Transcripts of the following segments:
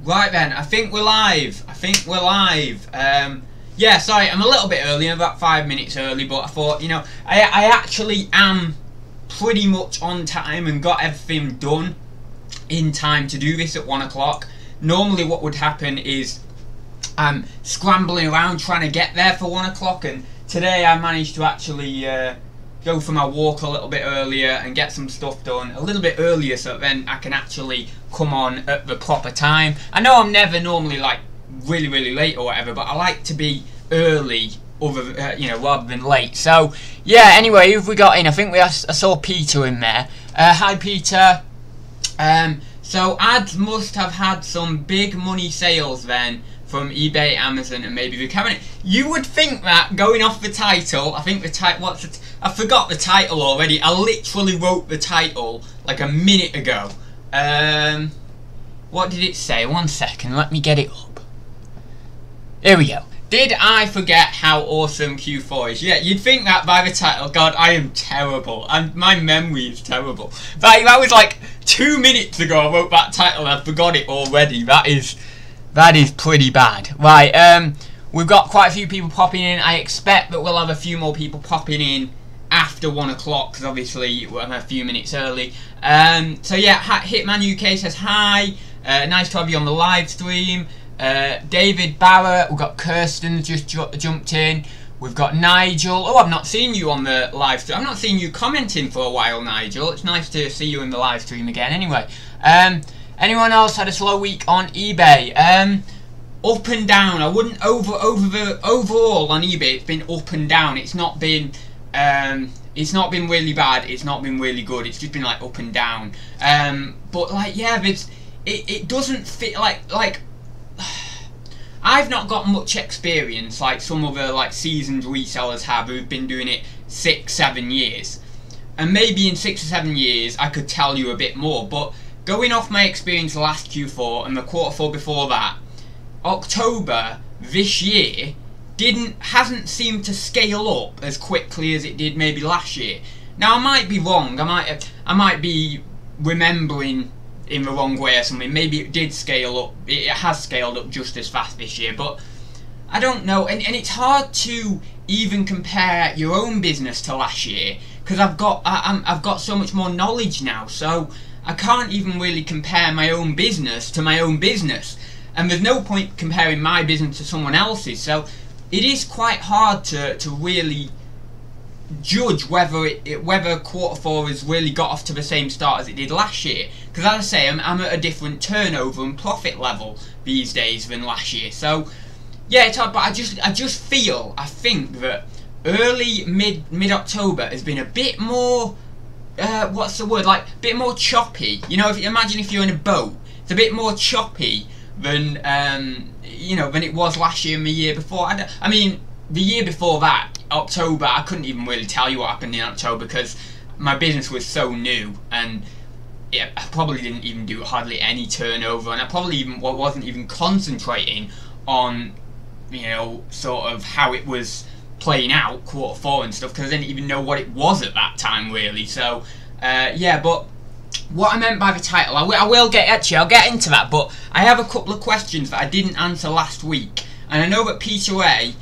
Right then, I think we're live. Yeah, sorry, I'm a little bit early, I'm about 5 minutes early, but I thought, you know, I actually am pretty much on time and got everything done in time to do this at 1 o'clock. Normally what would happen is I'm scrambling around trying to get there for 1 o'clock, and today I managed to actually go for my walk a little bit earlier and get some stuff done a little bit earlier, so then I can actually come on at the proper time. I know I'm never normally like really late or whatever, but I like to be early, you know, rather than late. So yeah, anyway, who've we got in? I think I saw Peter in there. Hi Peter. So ads must have had some big money sales then from eBay, Amazon, and maybe the cabinet. You would think that, going off the title. I think the title, I forgot the title already. I literally wrote the title like a minute ago. What did it say? 1 second, let me get it up. Here we go. Did I forget how awesome Q4 is? Yeah, you'd think that by the title. God, I am terrible, and my memory is terrible. That was like 2 minutes ago I wrote that title and I forgot it already. That is pretty bad. Right, we've got quite a few people popping in. I expect that we'll have a few more people popping in after 1 o'clock, because obviously we're a few minutes early. So yeah, Hitman UK says hi. Nice to have you on the live stream. David Barrett, we've got Kirsten just jumped in. We've got Nigel. Oh, I've not seen you on the live stream. I've not seen you commenting for a while, Nigel. It's nice to see you in the live stream again. Anyway, anyone else had a slow week on eBay? Up and down. I wouldn't overall on eBay. It's been up and down. It's not been really bad. It's not been really good. It's just been like up and down. But like, yeah, it doesn't fit like. I've not got much experience like some other like seasoned resellers have, who've been doing it 6-7 years, and maybe in 6 or 7 years I could tell you a bit more. But going off my experience last Q4 and the quarter 4 before that, October this year hasn't seemed to scale up as quickly as it did maybe last year. Now I might be wrong. I might be remembering in the wrong way or something. Maybe it did scale up. It has scaled up just as fast this year, but I don't know. And it's hard to even compare your own business to last year, because I've got so much more knowledge now. So I can't even really compare my own business to my own business, and there's no point comparing my business to someone else's. So it is quite hard to really judge whether quarter 4 has really got off to the same start as it did last year, because as I say, I'm at a different turnover and profit level these days than last year. So yeah, it's hard, but I think that early mid October has been a bit more what's the word, like a bit more choppy. You know, imagine if you're in a boat, it's a bit more choppy than you know, than it was last year and the year before. I mean, the year before that, October, I couldn't even really tell you what happened in October, because my business was so new, and yeah, I probably didn't even do hardly any turnover, and I probably wasn't even concentrating on, you know, sort of how it was playing out quarter 4 and stuff, because I didn't even know what it was at that time really. So yeah, but what I meant by the title, I will get, actually I'll get into that, but I have a couple of questions that I didn't answer last week, and I know that Peter A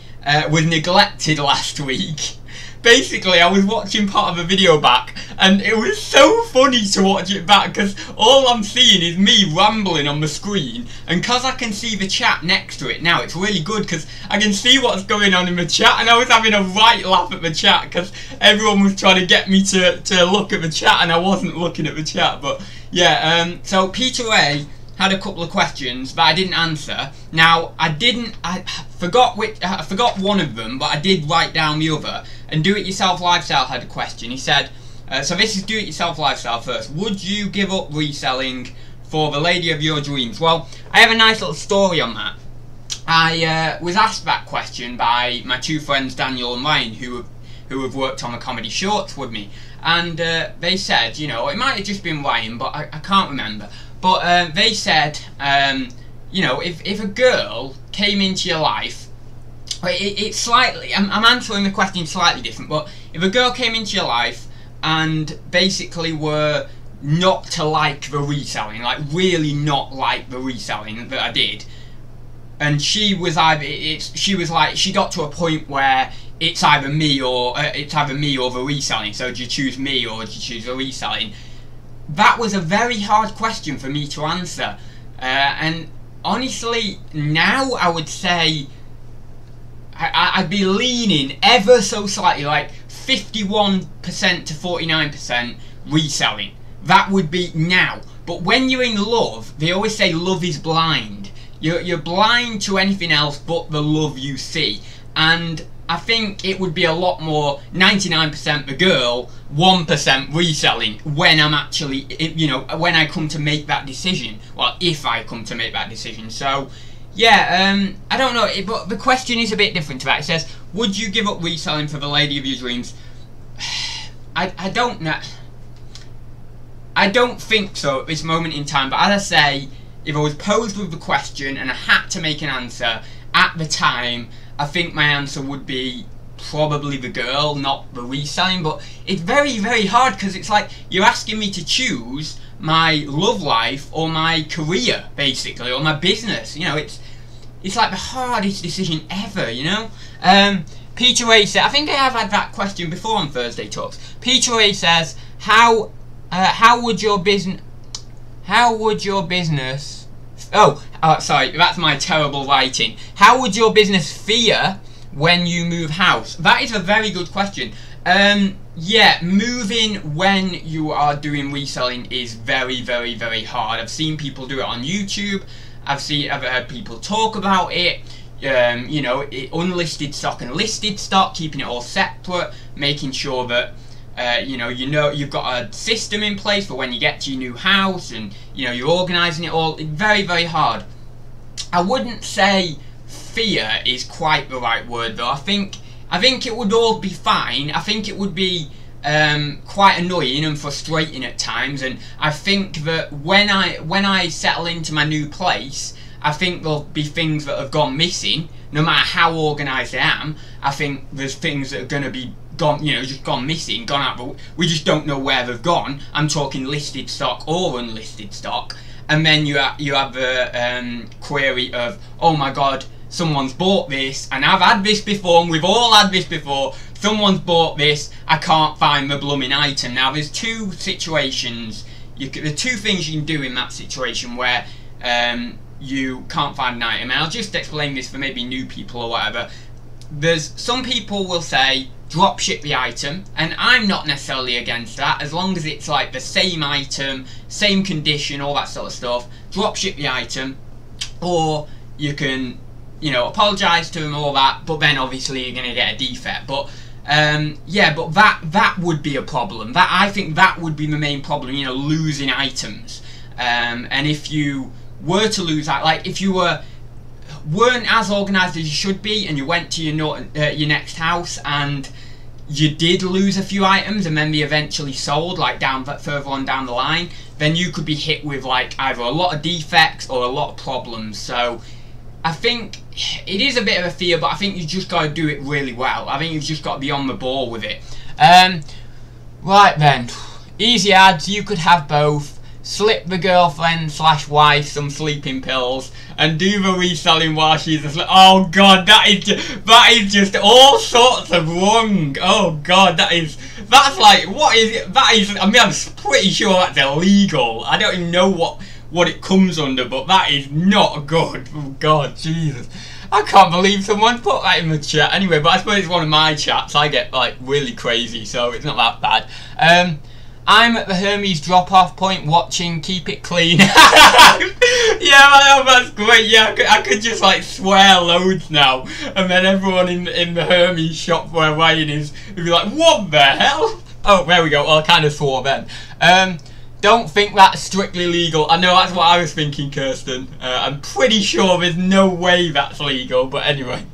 was neglected last week. Basically, I was watching part of a video back, and it was so funny to watch it back, because all I'm seeing is me rambling on the screen, and because I can see the chat next to it now, it's really good, because I can see what's going on in the chat, and I was having a right laugh at the chat, because everyone was trying to get me to look at the chat, and I wasn't looking at the chat. But yeah, so Peter A had a couple of questions that I didn't answer. Now I forgot one of them, but I did write down the other. And Do It Yourself Lifestyle had a question. He said, so this is Do It Yourself Lifestyle first. Would you give up reselling for the lady of your dreams? Well, I have a nice little story on that. I was asked that question by my two friends Daniel and Ryan, who have worked on the comedy shorts with me, and they said, you know, it might have just been Ryan, but I can't remember. But they said, you know, if a girl came into your life, it's slightly, I'm answering the question slightly different, but if a girl came into your life and basically were not to like the reselling, like really not like the reselling that I did. And she was either she got to a point where it's either me or the reselling. So do you choose me or do you choose the reselling? That was a very hard question for me to answer. And honestly, now I would say I'd be leaning ever so slightly, like 51% to 49% reselling. That would be now. But when you're in love, they always say love is blind. You're blind to anything else but the love you see. And I think it would be a lot more 99% the girl, 1% reselling when I'm actually, you know, when I come to make that decision. Well, if I come to make that decision. So, yeah, I don't know, but the question is a bit different to that. It says, would you give up reselling for the lady of your dreams? I don't know. I don't think so at this moment in time, but as I say, if I was posed with the question and I had to make an answer at the time, I think my answer would be probably the girl, not the reselling. But it's very, very hard because it's like you're asking me to choose my love life or my career, basically, or my business. You know, it's like the hardest decision ever, you know. Peter Ray said, I think I have had that question before on Thursday Talks. Peter Ray says, how would your business... sorry, that's my terrible writing. How would your business fare when you move house? That is a very good question. Yeah, moving when you are doing reselling is very, very, very hard. I've seen people do it on YouTube. I've heard people talk about it. You know, unlisted stock and listed stock, keeping it all separate, making sure that you know you've got a system in place for when you get to your new house, and you know you're organising it all. It's very, very hard. I wouldn't say fear is quite the right word though. I think it would all be fine. I think it would be quite annoying and frustrating at times, and I think that when I settle into my new place, I think there'll be things that have gone missing. No matter how organised I am, I think there's things that are going to be gone, you know, just gone missing, gone out, but we just don't know where they've gone. I'm talking listed stock or unlisted stock. And then you have the query of, oh my god, someone's bought this, and I've had this before, and we've all had this before. Someone's bought this, I can't find the blooming item. Now there's two situations, the two things you can do in that situation where you can't find an item. And I'll just explain this for maybe new people or whatever. There's some people will say drop ship the item, and I'm not necessarily against that, as long as it's like the same item, same condition, all that sort of stuff. Drop ship the item, or you can, you know, apologise to them, all that, but then obviously you're gonna get a defect. But yeah, but that would be a problem. That, I think that would be the main problem, you know, losing items. And if you were to lose that, like if you weren't as organised as you should be, and you went to your next house and you did lose a few items and then they eventually sold, like further on down the line, then you could be hit with like either a lot of defects or a lot of problems. So I think it is a bit of a fear, but I think you just got to do it really well. I think you've just got to be on the ball with it. Right then, easy ads, you could have both. Slip the girlfriend / wife some sleeping pills and do the reselling while she's asleep. Oh god, that is just all sorts of wrong. Oh god, that's like, what is it? That is, I mean, I'm pretty sure that's illegal. I don't even know what it comes under, but that is not good. Oh god, Jesus. I can't believe someone put that in the chat. Anyway, but I suppose it's one of my chats. I get like really crazy, so it's not that bad. I'm at the Hermes drop-off point watching Keep It Clean. Yeah, I know, that's great. Yeah, I could just like swear loads now, and then everyone in the Hermes shop where Wayne is would be like, what the hell? Oh, there we go. Well, I kind of swore then. Don't think that's strictly legal. I know that's what I was thinking, Kirsten. I'm pretty sure there's no way that's legal, but anyway.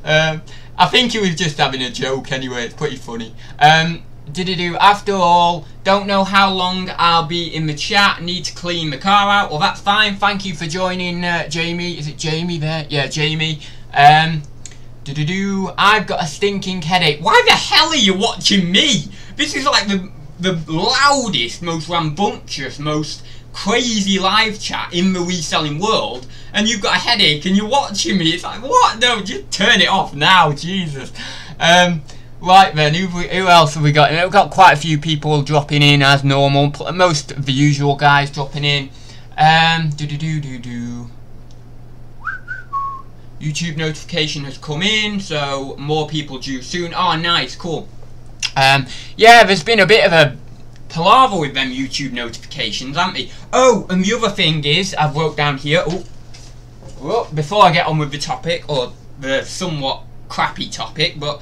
I think he was just having a joke anyway. It's pretty funny. After all, don't know how long I'll be in the chat, need to clean the car out. Well, that's fine, thank you for joining, Jamie. Is it Jamie there? Yeah, Jamie. I've got a stinking headache. Why the hell are you watching me? This is like the loudest, most rambunctious, most crazy live chat in the reselling world, and you've got a headache and you're watching me. It's like, what? No, just turn it off now, Jesus. Right then, who else have we got? We've got quite a few people dropping in as normal. Most of the usual guys dropping in. YouTube notification has come in, so more people due soon. Oh, nice, cool. Yeah, there's been a bit of a palaver with them YouTube notifications, haven't we? Oh, and the other thing is, I've wrote down here, before I get on with the topic, or the somewhat crappy topic, but,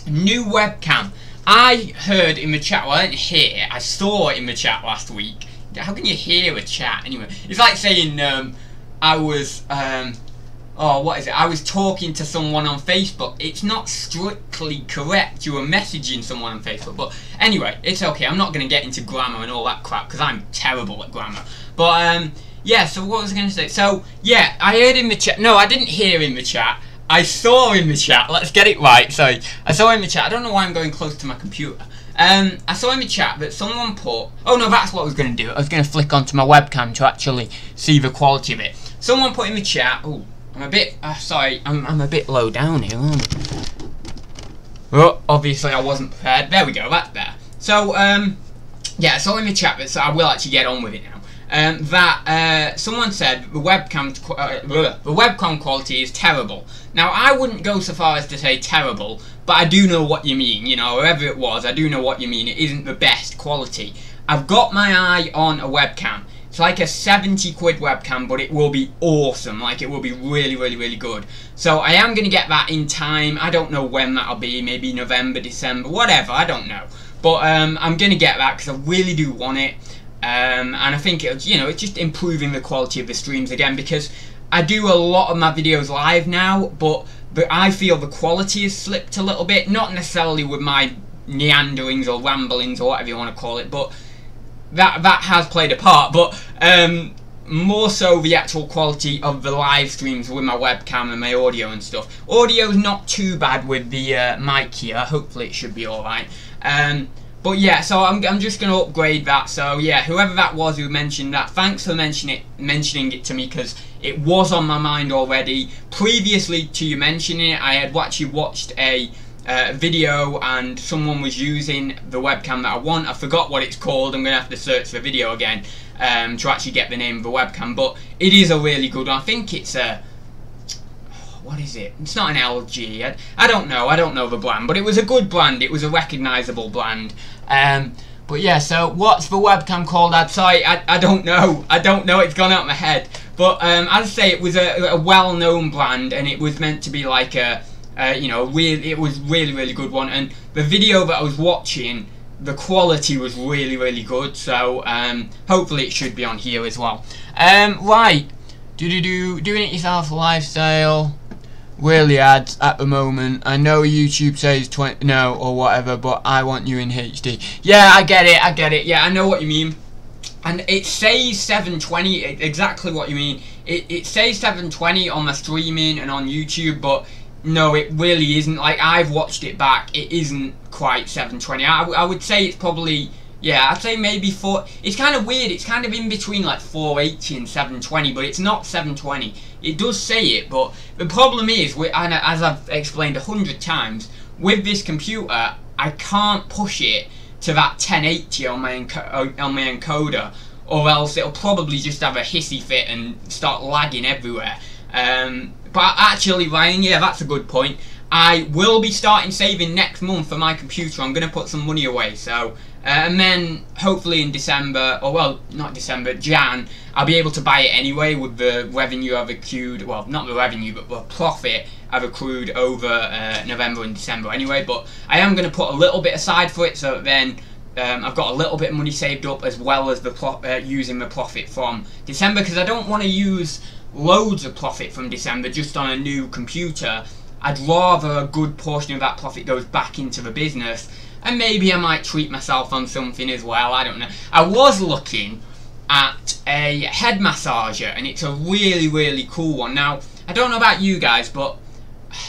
new webcam. I heard in the chat, well, I didn't hear, I saw it in the chat last week. How can you hear a chat anyway? It's like saying, I was, oh, what is it? I was talking to someone on Facebook. It's not strictly correct. You were messaging someone on Facebook. But anyway, it's okay. I'm not going to get into grammar and all that crap because I'm terrible at grammar. But, yeah, so what was I going to say? So, yeah, I heard in the chat. No, I didn't hear in the chat. I saw in the chat. Let's get it right. Sorry. I saw in the chat. I don't know why I'm going close to my computer. I saw in the chat that someone put... Oh, no, that's what I was going to do. I was going to flick onto my webcam to actually see the quality of it. Someone put in the chat... Oh, I'm a bit... sorry, I'm a bit low down here, aren't I? Oh, obviously I wasn't prepared. There we go, that's better. So, yeah, I saw in the chat that... So I will actually get on with it now. That someone said the webcam quality is terrible. Now, I wouldn't go so far as to say terrible, but I do know what you mean. You know, whoever it was, I do know what you mean. It isn't the best quality. I've got my eye on a webcam. It's like a 70 quid webcam, but it will be awesome. Like, it will be really, really, really good. So I am going to get that in time. I don't know when that'll be. Maybe November, December, whatever. I don't know. But I'm going to get that because I really do want it. And I think it's, you know, it's just improving the quality of the streams again, because I do a lot of my videos live now, but I feel the quality has slipped a little bit. Not necessarily with my meanderings or ramblings or whatever you want to call it, but that has played a part. But more so the actual quality of the live streams with my webcam and my audio and stuff. Audio's not too bad with the mic here. Hopefully it should be alright. But yeah, so I'm just going to upgrade that. So yeah, whoever that was who mentioned that, thanks for mentioning it to me, because it was on my mind already. Previously to you mentioning it, I had actually watched a video and someone was using the webcam that I want. I forgot what it's called. I'm going to have to search the video again to actually get the name of the webcam. But it is a really good one. I think it's a... What is it? It's not an LG. I don't know the brand, but it was a good brand. It was a recognisable brand. But yeah, so what's the webcam called? I don't know. I don't know. It's gone out of my head. But as I say, it was a well-known brand, and it was meant to be like a you know, it was really, really good one. And the video that I was watching, the quality was really, really good. So hopefully it should be on here as well. Right. Doing it yourself lifestyle. Really ads at the moment. I know YouTube says 20 no or whatever, but I want you in HD. Yeah, I get it. Yeah, I know what you mean. And it says 720, exactly what you mean. It says 720 on my streaming and on YouTube, but no, it really isn't. Like, I've watched it back, it isn't quite 720. I would say it's probably, yeah, I'd say maybe 4. It's kind of weird. It's kind of in between like 480 and 720, but it's not 720. It does say it, but the problem is, and as I've explained 100 times, with this computer, I can't push it to that 1080 on my encoder, or else it'll probably just have a hissy fit and start lagging everywhere. But actually, Ryan, yeah, that's a good point. I will be starting saving next month for my computer. I'm going to put some money away, so... and then, hopefully in December, or well, not December, Jan, I'll be able to buy it anyway with the revenue I've accrued, well, not the revenue, but the profit I've accrued over November and December anyway. But I am going to put a little bit aside for it, so that then I've got a little bit of money saved up, as well as the using the profit from December, because I don't want to use loads of profit from December just on a new computer. I'd rather a good portion of that profit goes back into the business. And maybe I might treat myself on something as well, I don't know. I was looking at a head massager, and it's a really, really cool one. Now, I don't know about you guys, but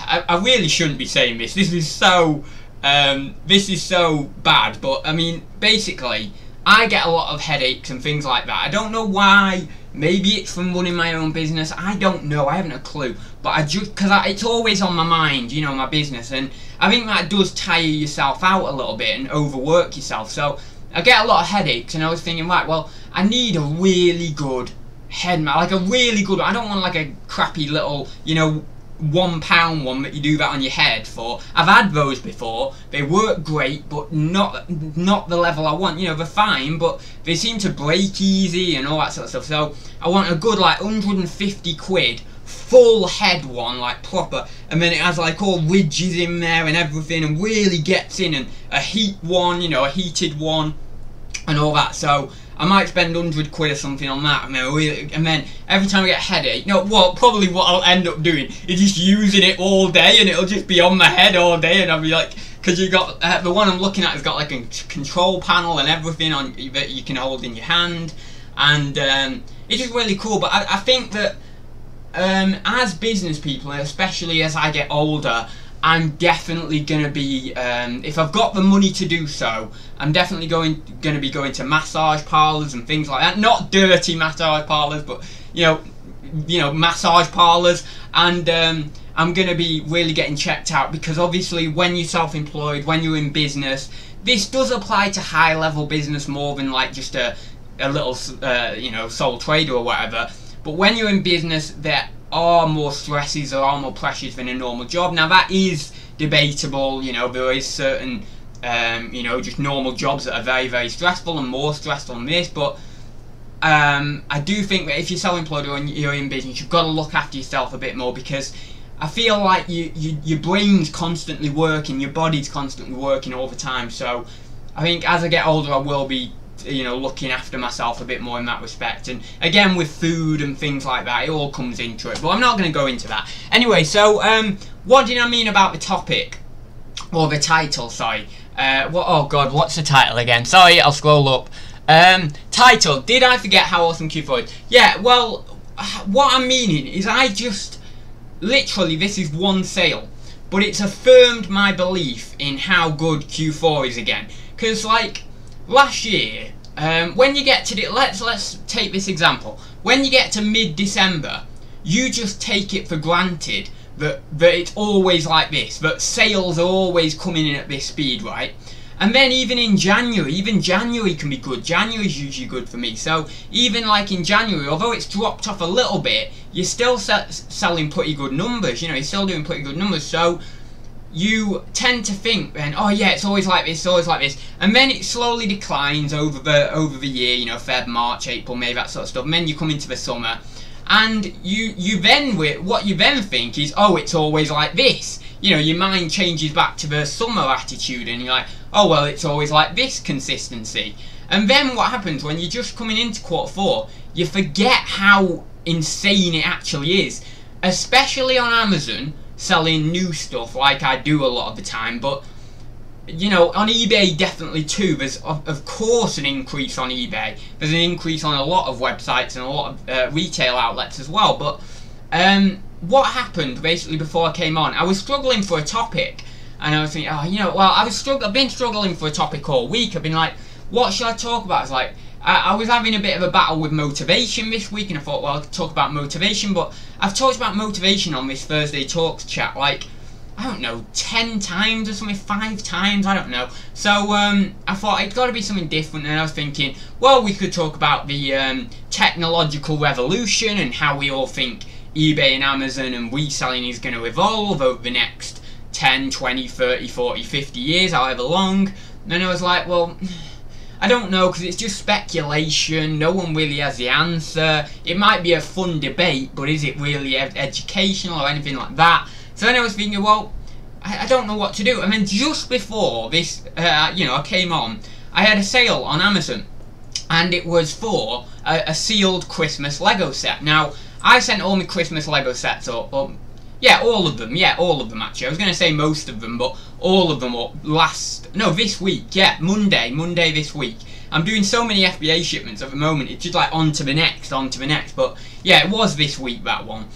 I really shouldn't be saying this. This is so This is so bad, but I mean, basically, I get a lot of headaches and things like that. I don't know why. Maybe it's from running my own business. I don't know. I haven't a clue. But it's always on my mind, you know, my business. And I think that does tire yourself out a little bit and overwork yourself. So I get a lot of headaches, and I was thinking, right, well, I need a really good head mat, like a really good one. I don't want like a crappy little, you know, £1 one that you do that on your head for. I've had those before. They work great, but not the level I want. You know, they're fine, but they seem to break easy and all that sort of stuff. So I want a good like 150 quid full head one, like proper, and then it has like all ridges in there and everything, and really gets in, and a heat one, you know, a heated one and all that. So I might spend 100 quid or something on that, and then every time I get a headache, you know what, probably what I'll end up doing is just using it all day, and it'll just be on my head all day, and I'll be like, because you got, the one I'm looking at has got like a control panel and everything on that you can hold in your hand, and it's just really cool. But I think that as business people, especially as I get older, I'm definitely going to be, if I've got the money to do so, I'm definitely going to be going to massage parlours and things like that. Not dirty massage parlours, but, you know, massage parlours. And I'm going to be really getting checked out, because obviously when you're self-employed, when you're in business, this does apply to high-level business more than like just a little, you know, sole trader or whatever. But when you're in business, there are more stresses, there are more pressures than a normal job. Now that is debatable, you know, there is certain, you know, just normal jobs that are very, very stressful and more stressful than this, but I do think that if you're self-employed or you're in business, you've got to look after yourself a bit more, because I feel like your brain's constantly working, your body's constantly working all the time. So I think as I get older, I will be, you know, looking after myself a bit more in that respect. And again, with food and things like that, it all comes into it, but I'm not going to go into that anyway. So what did I mean about the topic, or the title, sorry? Oh god, what's the title again? Sorry, I'll scroll up. Title, did I forget how awesome Q4 is? Yeah, well, what I'm meaning is I just literally, this is one sale, but it's affirmed my belief in how good Q4 is again. Because like last year, when you get to the, let's take this example. When you get to mid-December, you just take it for granted that it's always like this, that sales are always coming in at this speed, right? And then even in January, even January can be good. January's usually good for me. So even like in January, although it's dropped off a little bit, you're still selling pretty good numbers. You know, you're still doing pretty good numbers. So you tend to think then, oh yeah, it's always like this, it's always like this, and then it slowly declines over the year. You know, Feb, March, April, May, that sort of stuff. And then you come into the summer, and you then, what you then think is, oh, it's always like this. You know, your mind changes back to the summer attitude, and you're like, oh well, it's always like this consistency. And then what happens when you're just coming into Q4, you forget how insane it actually is, especially on Amazon, selling new stuff like I do a lot of the time. But you know, on eBay definitely too. There's of course an increase on eBay. There's an increase on a lot of websites and a lot of retail outlets as well. But what happened basically before I came on, I was struggling for a topic, and I was thinking, oh, you know, well, I've been struggling for a topic all week. I've been like, what should I talk about? It's like, I was having a bit of a battle with motivation this week, and I thought, well, I'll talk about motivation. But I've talked about motivation on this Thursday Talks chat like, I don't know, 10 times or something, 5 times, I don't know. So I thought it's got to be something different, and I was thinking, well, we could talk about the technological revolution and how we all think eBay and Amazon and reselling is going to evolve over the next 10, 20, 30, 40, 50 years, however long. And then I was like, well, I don't know, because it's just speculation. No one really has the answer. It might be a fun debate, but is it really educational or anything like that? So then I was thinking, well, I don't know what to do. And then just before this, you know, I came on, I had a sale on Amazon, and it was for a sealed Christmas Lego set. Now, I sent all my Christmas Lego sets up. Yeah, all of them. Yeah, all of them actually. I was going to say most of them, but all of them were this week. Yeah, Monday this week. I'm doing so many FBA shipments at the moment, it's just like on to the next, on to the next. But yeah, it was this week, that one.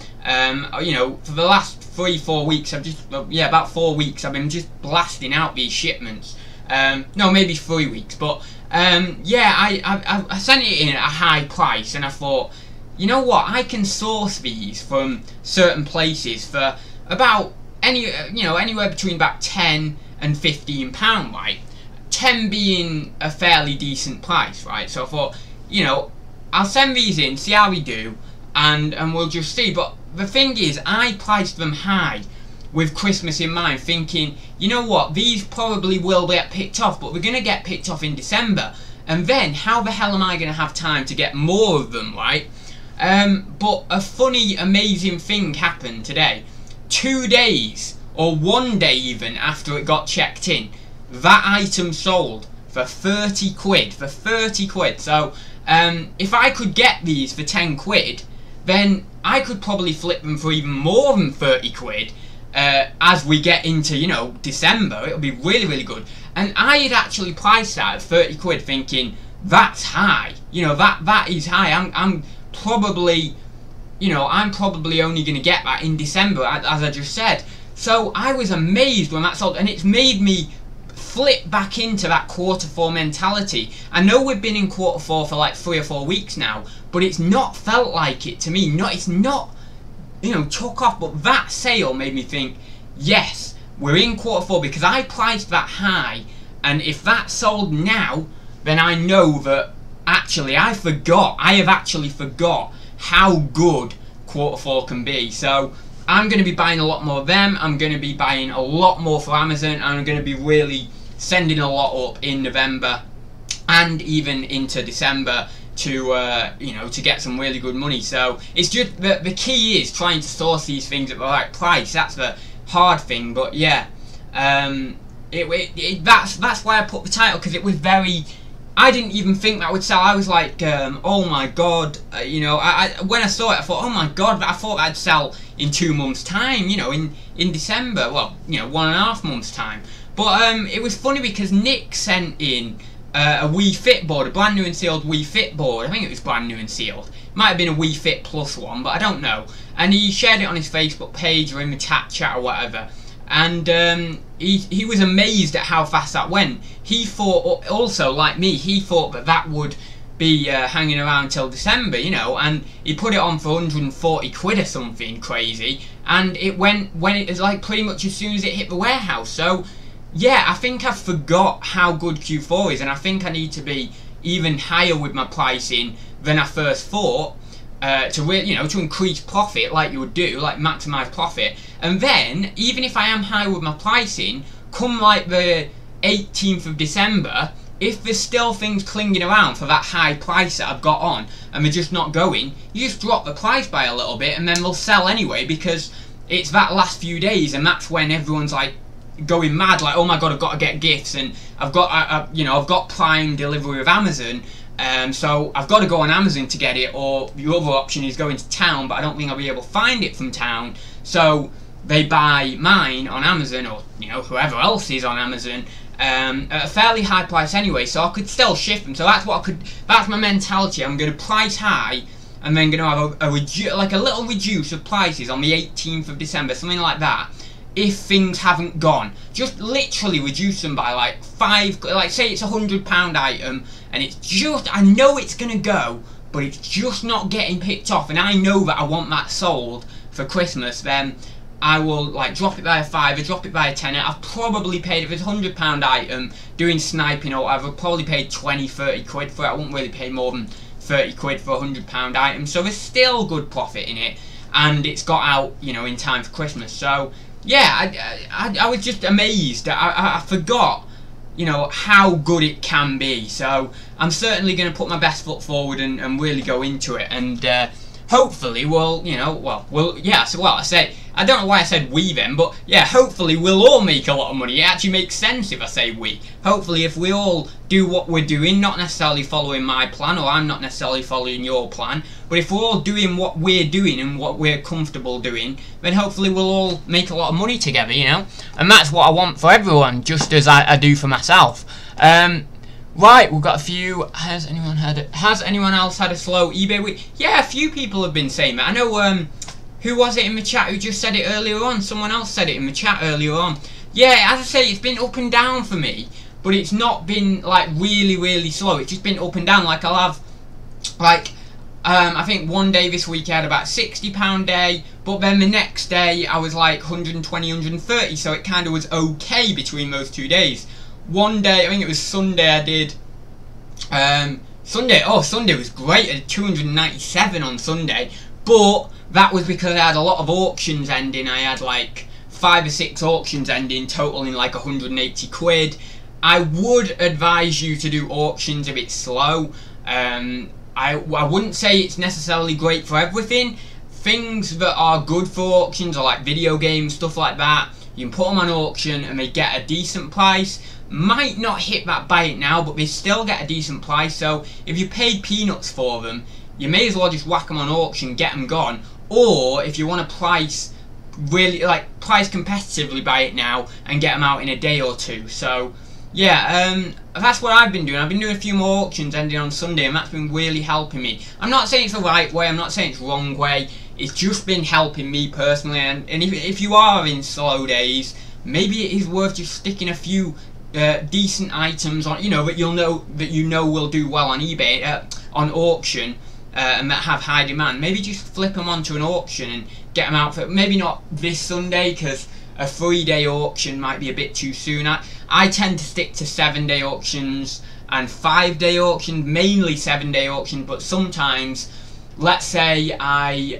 You know, for the last 3-4 weeks, I've just, yeah, about 4 weeks, I've been just blasting out these shipments. No, maybe 3 weeks, but yeah, I sent it in at a high price, and I thought, you know what, I can source these from certain places for about you know, anywhere between about £10 and £15, right? 10 being a fairly decent price, right? So I thought, you know, I'll send these in, see how we do, and we'll just see. But the thing is, I priced them high with Christmas in mind, thinking, you know what, these probably will get picked off, but we're going to get picked off in December, and then how the hell am I going to have time to get more of them, right? But a funny, amazing thing happened today. 2 days, or 1 day even, after it got checked in, that item sold for 30 quid, for 30 quid. So, if I could get these for 10 quid, then I could probably flip them for even more than 30 quid, as we get into, you know, December. It'll be really, really good. And I had actually priced that at 30 quid, thinking, that's high. You know, that is high. I'm probably, you know, I'm probably only going to get that in December, as I just said. So I was amazed when that sold, and it's made me flip back into that Q4 mentality. I know we've been in Q4 for like 3 or 4 weeks now, but it's not felt like it to me. It's not, you know, took off. But that sale made me think, yes, we're in Q4, because I priced that high, and if that sold now, then I know that actually I have actually forgot how good Q4 can be. So I'm going to be buying a lot more of them. I'm going to be buying a lot more for Amazon, and I'm going to be really sending a lot up in November and even into December to you know, to get some really good money. So it's just the key is trying to source these things at the right price. That's the hard thing. But yeah, that's why I put the title, because it was very, I didn't even think that would sell. I was like, oh my god, you know, when I saw it, I thought, oh my god, I thought I'd sell in 2 months' time, you know, in December, well, you know, 1.5 months' time. But it was funny because Nick sent in a Wii Fit board, a brand new and sealed Wii Fit board. I think it was brand new and sealed. It might have been a Wii Fit Plus one, but I don't know. And he shared it on his Facebook page or in the chat or whatever. And he was amazed at how fast that went. He thought, also like me, he thought that would be hanging around till December, you know, and he put it on for 140 quid or something crazy, and it went when it was like pretty much as soon as it hit the warehouse. So yeah, I think I forgot how good Q4 is, and I think I need to be even higher with my pricing than I first thought, to really, you know, to increase profit like you would do, like maximise profit. And then, even if I am high with my pricing, come like the 18th of December, if there's still things clinging around for that high price that I've got on, and they're just not going, you just drop the price by a little bit, and then they'll sell anyway, because it's that last few days, and that's when everyone's like going mad, like, oh my god, I've got to get gifts, and I've got, you know, I've got Prime delivery with Amazon, so I've got to go on Amazon to get it, or the other option is going to town, but I don't think I'll be able to find it from town, so they buy mine on Amazon, or, you know, whoever else is on Amazon, at a fairly high price anyway, so I could still shift them. So that's what that's my mentality. I'm going to price high, and then going to have like a little reduce of prices on the 18th of December, something like that, if things haven't gone. Just literally reduce them by like 5, like say it's £100 item, and it's just, I know it's going to go, but it's just not getting picked off, and I know that I want that sold for Christmas, then I will like drop it by a £5, drop it by a £10. I've probably paid, if it's a £100 item, doing sniping or whatever, I've probably paid 20-30 quid for it. I wouldn't really pay more than 30 quid for a £100 item, so there's still good profit in it, and it's got out, you know, in time for Christmas. So yeah, I was just amazed. I forgot, you know, how good it can be. So I'm certainly going to put my best foot forward and really go into it, and hopefully we'll, you know, yeah, so I said, I don't know why I said we then, but yeah, hopefully we'll all make a lot of money. It actually makes sense if I say we. Hopefully if we all do what we're doing, not necessarily following my plan, or I'm not necessarily following your plan, but if we're all doing what we're doing and what we're comfortable doing, then hopefully we'll all make a lot of money together, you know? And that's what I want for everyone, just as I do for myself. Right, we've got a few. Has anyone else had a slow eBay week? Yeah, a few people have been saying that. I know, who was it in the chat who just said it earlier on? Someone else said it in the chat earlier on. Yeah, as I say, it's been up and down for me, but it's not been, like, really, really slow. It's just been up and down. Like, I'll have, like, I think one day this week I had about £60 day, but then the next day I was like 120, 130, so it kind of was okay between those 2 days. One day, I think it was Sunday, I did, Sunday was great. I did 297 on Sunday, but that was because I had a lot of auctions ending. I had like 5 or 6 auctions ending, totaling like 180 quid. I would advise you to do auctions if it's slow. I wouldn't say it's necessarily great for everything. Things that are good for auctions are like video games, stuff like that. You can put them on auction and they get a decent price. Might not hit that buy it now, but they still get a decent price. So if you paid peanuts for them, you may as well just whack them on auction, get them gone. Or if you want to price competitively, buy it now and get them out in a day or two. So yeah, that's what I've been doing. I've been doing a few more auctions ending on Sunday, and that's been really helping me. I'm not saying it's the right way, I'm not saying it's the wrong way, it's just been helping me personally. And if you are in slow days, maybe it is worth just sticking a few decent items on, that you know will do well on eBay, on auction, and that have high demand. Maybe just flip them onto an auction and get them out for, maybe not this Sunday, because a 3-day auction might be a bit too soon. I tend to stick to 7-day auctions and 5-day auctions, mainly 7-day auctions, but sometimes, let's say I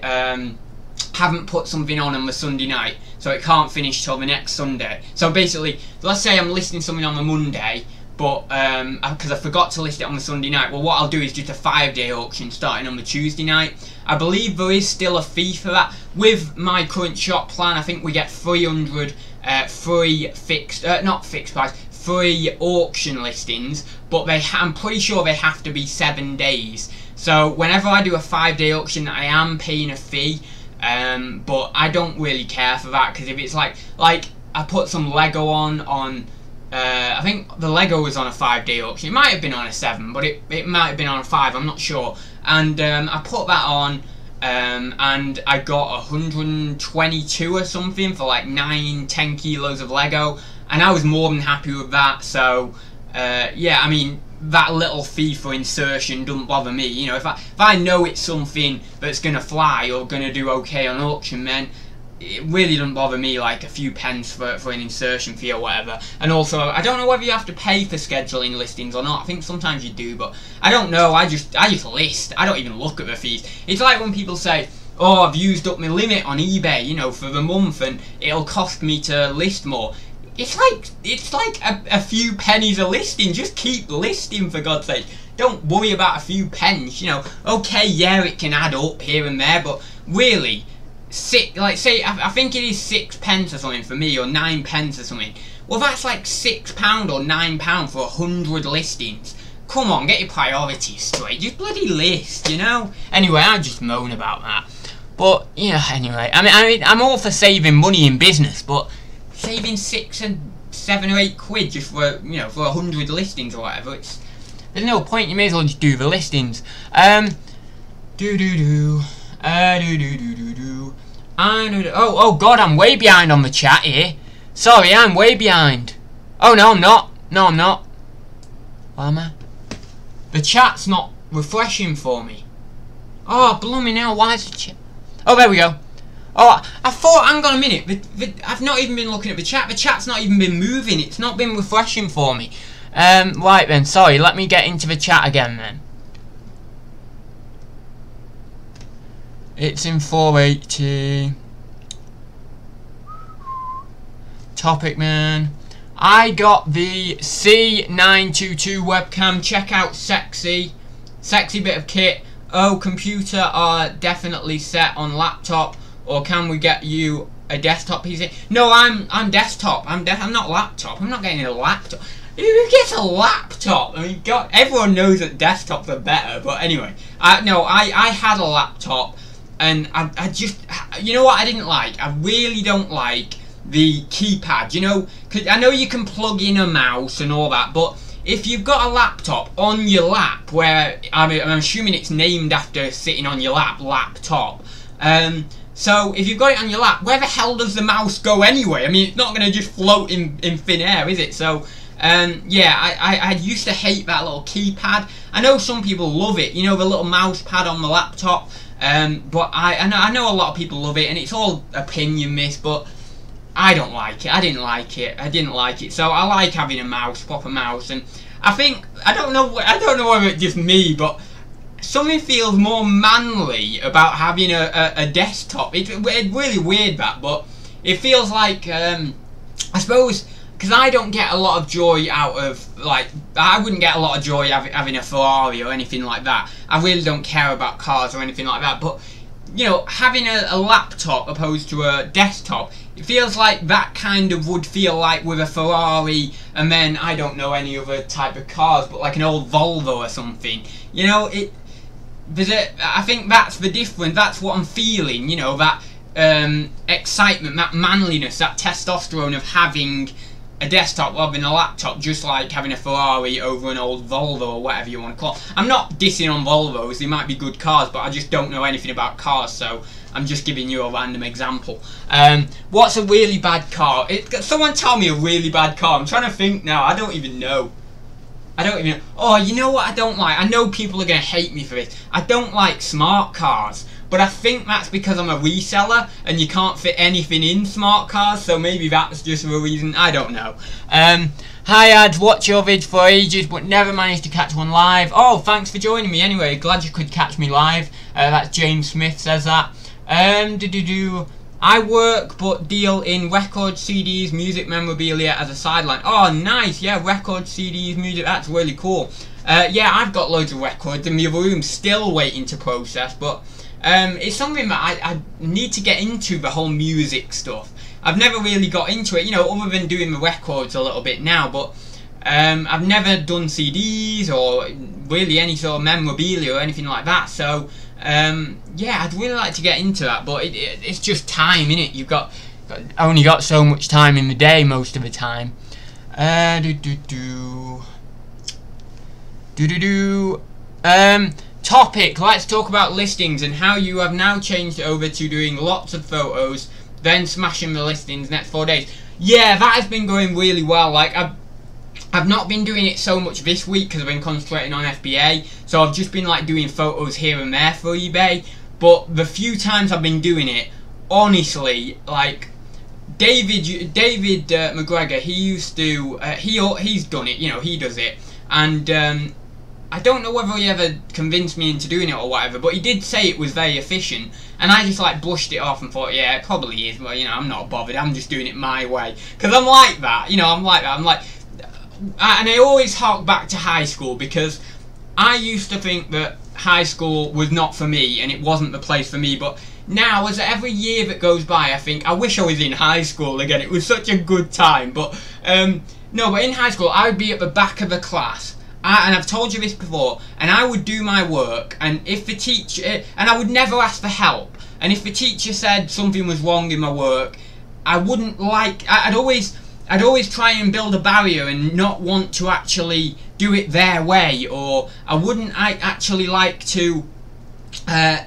haven't put something on the Sunday night, so it can't finish till the next Sunday. So basically, let's say I'm listing something on the Monday, but because I forgot to list it on the Sunday night, well, what I'll do is just a 5-day auction starting on the Tuesday night. I believe there is still a fee for that. With my current shop plan, I think we get 300 free free auction listings, but I'm pretty sure they have to be 7 days. So whenever I do a 5-day auction, I am paying a fee, but I don't really care for that, because if it's like I put some Lego on I think the Lego was on a 5-day auction. It might have been on a 7, but it might have been on a 5, I'm not sure. And I put that on, and I got 122 or something for like 9-10 kilos of Lego, and I was more than happy with that. So yeah, I mean, that little fee for insertion doesn't bother me. If I know it's something that's gonna fly or gonna do okay on auction, then it really doesn't bother me, like a few pence for an insertion fee or whatever. And also, I don't know whether you have to pay for scheduling listings or not. I think sometimes you do, but I don't know. I just list. I don't even look at the fees. It's like when people say, oh, I've used up my limit on eBay, for the month, and it'll cost me to list more. It's like a few pennies a listing. Just keep listing, for God's sake. Don't worry about a few pence. Okay, yeah, it can add up here and there, but really, I think it is 6 pence or something for me, or 9 pence or something. Well, that's like £6 or £9 for 100 listings. Come on, get your priorities straight. Just bloody list, Anyway, I just moan about that. But anyway, I mean, I'm all for saving money in business, but saving 6 and 7 or 8 quid just for for 100 listings or whatever, there's no point. You may as well just do the listings. Oh God, I'm way behind on the chat here. Sorry, I'm way behind. Oh no, I'm not. No, I'm not. Why am I? The chat's not refreshing for me. Oh, blooming hell, why is the chat? Oh, there we go. Oh, I thought, hang on a minute, I've not even been looking at the chat. The chat's not even been moving. It's not been refreshing for me. Right then, sorry, let me get into the chat again then. It's in 480. Topic, man. I got the C922 webcam. Check out sexy bit of kit. Oh, computer are definitely set on laptop, or can we get you a desktop PC? No, I'm desktop. I'm not laptop. I'm not getting a laptop. Who gets a laptop? I mean, God, everyone knows that desktops are better. But anyway, no, I had a laptop. And I just, what I didn't like? I really don't like the keypad, because I know you can plug in a mouse and all that, but if you've got a laptop on your lap, where I'm assuming it's named after sitting on your lap, laptop. So if you've got it on your lap, where the hell does the mouse go anyway? I mean, it's not going to just float in thin air, is it? So yeah, I used to hate that little keypad. I know some people love it, you know, the little mouse pad on the laptop. But I know a lot of people love it, and it's all opinion, this, but I don't like it. I didn't like it. So I like having a mouse, proper mouse, and I think I don't know whether it's just me, but something feels more manly about having a desktop. It's really weird, that, but it feels like I suppose because I don't get a lot of joy out of, like, I wouldn't get a lot of joy having a Ferrari or anything like that. I really don't care about cars or anything like that, but you know, having a laptop opposed to a desktop, it feels like that kind of would feel like with a Ferrari, and then I don't know any other type of cars, but like an old Volvo or something. You know, I think that's the difference. That's what I'm feeling. You know, that excitement, that manliness, that testosterone of having a desktop rather than a laptop, just like having a Ferrari over an old Volvo or whatever you want to call it. I'm not dissing on Volvos, they might be good cars, but I just don't know anything about cars, so I'm just giving you a random example. What's a really bad car? Someone tell me a really bad car. I'm trying to think now, I don't even know. Oh, you know what I don't like? I know people are going to hate me for this. I don't like smart cars. But I think that's because I'm a reseller and you can't fit anything in smart cars, so maybe that's just the reason. I don't know. Hi ads, watch your vids for ages but never managed to catch one live. Oh, thanks for joining me anyway. Glad you could catch me live. That's James Smith says that. I work but deal in records, CDs, music memorabilia as a sideline. Oh, nice. Yeah, records, CDs, music. That's really cool. Yeah, I've got loads of records in the other room still waiting to process, but it's something that I need to get into, the whole music stuff. I've never really got into it, you know, other than doing the records a little bit now, but I've never done CDs or really any sort of memorabilia or anything like that, so yeah, I'd really like to get into that, but it's just time, innit? You've only got so much time in the day most of the time. Topic, let's talk about listings and how you have now changed over to doing lots of photos, then smashing the listings next 4 days. Yeah, that has been going really well. Like, I've not been doing it so much this week because I've been concentrating on FBA, so I've just been like doing photos here and there for eBay, but the few times I've been doing it, honestly, like, David McGregor, he used to, he's done it, you know, he does it, and I don't know whether he ever convinced me into doing it or whatever, but he did say it was very efficient, and I just like brushed it off and thought, yeah, it probably is, but you know, I'm not bothered, I'm just doing it my way, because I'm like that, you know, I'm like, and I always hark back to high school, because I used to think that high school was not for me, and it wasn't the place for me, but now, as every year that goes by, I think, I wish I was in high school again, it was such a good time, but, no, but in high school, I would be at the back of the class, and I've told you this before, and I would do my work, and if the teacher, and I would never ask for help, and if the teacher said something was wrong in my work, I wouldn't like, I'd always try and build a barrier and not want to actually do it their way, or I wouldn't actually like to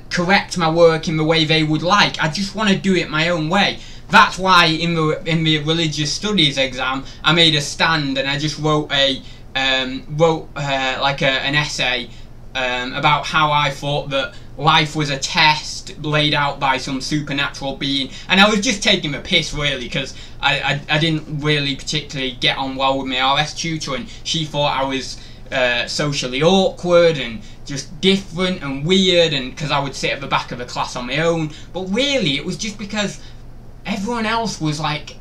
correct my work in the way they would like. I just want to do it my own way. That's why in the religious studies exam, I made a stand and I just wrote an essay about how I thought that life was a test laid out by some supernatural being, and I was just taking the piss really, because I didn't really particularly get on well with my RS tutor, and she thought I was socially awkward and just different and weird, and because I would sit at the back of the class on my own, but really it was just because everyone else was like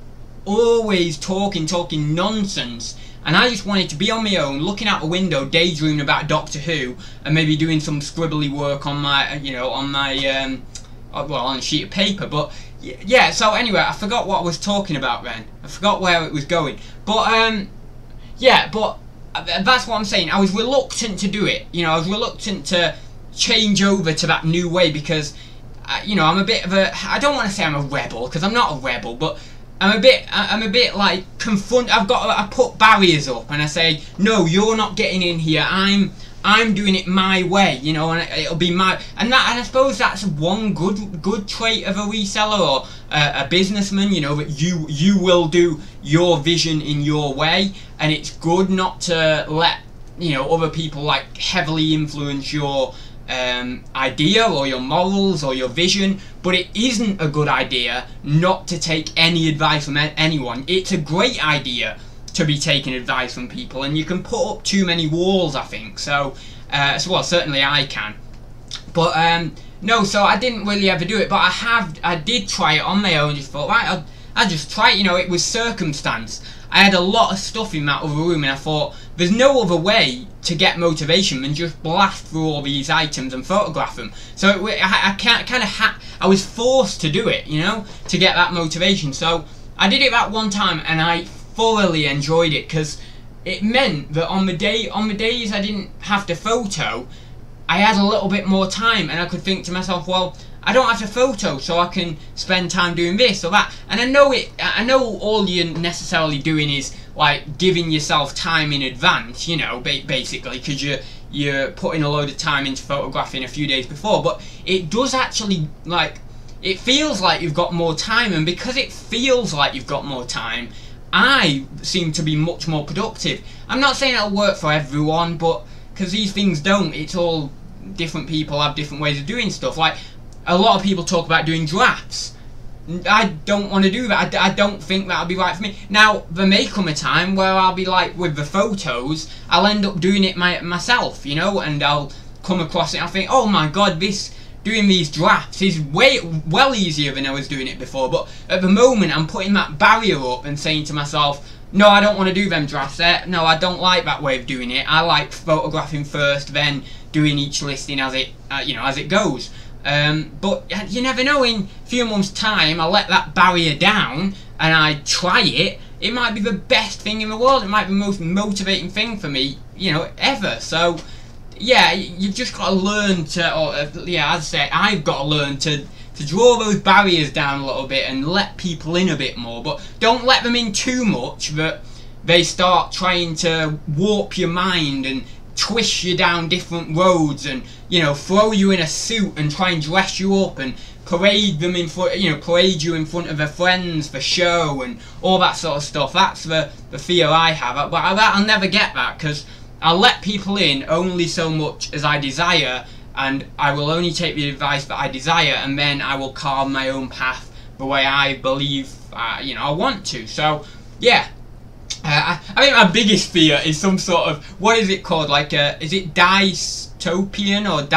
always talking nonsense, and I just wanted to be on my own, looking out the window, daydreaming about Doctor Who, and maybe doing some scribbly work on my, you know, on my, well, on a sheet of paper. But yeah. So anyway, I forgot what I was talking about then. I forgot where it was going. But yeah. But that's what I'm saying. I was reluctant to do it. You know, I was reluctant to change over to that new way because, you know, I'm a bit of a. I don't want to say I'm a rebel, because I'm not a rebel, but I'm a bit like I put barriers up and I say, no, you're not getting in here. I'm doing it my way, you know, and it'll be my, and I suppose that's one good trait of a reseller or a businessman, you know, that you will do your vision in your way, and it's good not to let, you know, other people like heavily influence your idea or your morals or your vision. But it isn't a good idea not to take any advice from anyone. It's a great idea to be taking advice from people, and you can put up too many walls, I think. So well, certainly I can. But no, so I didn't really ever do it, but I did try it on my own. Just thought, right, I'll just try it. You know, it was circumstance. I had a lot of stuff in that other room, and I thought, there's no other way to get motivation than just blast through all these items and photograph them. So I was forced to do it, you know, to get that motivation. So I did it that one time, and I thoroughly enjoyed it, because it meant that on the days I didn't have to photo, I had a little bit more time, and I could think to myself, well, I don't have to photo, so I can spend time doing this or that. And I know all you're necessarily doing is like giving yourself time in advance, you know, basically, because you're putting a load of time into photographing a few days before. But it does actually, like, it feels like you've got more time, and because it feels like you've got more time, I seem to be much more productive. I'm not saying it'll work for everyone, but because these things don't, it's all different people have different ways of doing stuff. Like, a lot of people talk about doing drafts. I don't want to do that. I don't think that'll be right for me. Now, there may come a time where I'll be like, with the photos, I'll end up doing it myself, you know, and I'll come across it and I think, oh my god, doing these drafts is well easier than I was doing it before. But at the moment, I'm putting that barrier up and saying to myself, no, I don't want to do them drafts there. No, I don't like that way of doing it. I like photographing first, then doing each listing as it, you know, as it goes. But you never know, in a few months' time, I let that barrier down and I try it. It might be the best thing in the world. It might be the most motivating thing for me, you know, ever. So, yeah, you've just got to learn to, or yeah, as I say, I've got to learn to draw those barriers down a little bit and let people in a bit more. But don't let them in too much that they start trying to warp your mind and twist you down different roads, and, you know, throw you in a suit and try and dress you up and parade them in front, you know, parade you in front of their friends for show and all that sort of stuff. That's the fear I have. But I'll never get that, because I'll let people in only so much as I desire, and I will only take the advice that I desire, and then I will carve my own path the way I believe, you know, I want to. So, yeah. I think my biggest fear is some sort of, what is it called, like, is it dystopian or